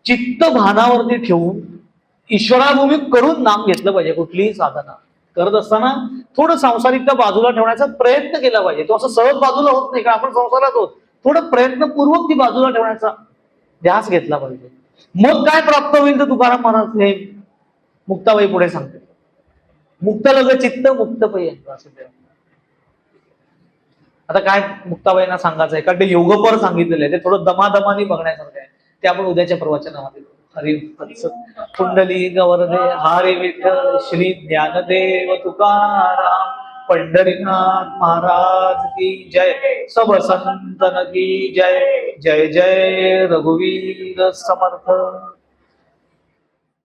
चित्त भानावरती ठेवून ईश्वराभूमी करून नाम घेतलं पाहिजे. कुठलीही साधना करत असताना थोडं सांसारिकता बाजूला ठेवण्याचा प्रयत्न केला पाहिजे. तो असं सहज बाजूला होत नाही का, आपण संसारात होत. थोडं प्रयत्नपूर्वक ती बाजूला ठेवण्याचा ध्यास घेतला पाहिजे. मग काय प्राप्त होईल तर तुकाराम महाराज हे मुक्ताबाई पुढे सांगते. मुक्त लग चित्त मुक्त पै असं. आता काय मुक्ताबाईंना सांगायचं आहे, कारण ते योगपर सांगितलेलं आहे, ते थोडं दमादमाने बघण्यासारखं आहे. ते आपण उद्याच्या प्रवचनामध्ये हरी कुंडली गवरदे हरे विठ्ठल श्री ज्ञानदेव तुकाराम पंढरीनाथ महाराज की जय. सब संतन की जय. जय जय रघुवीर समर्थ.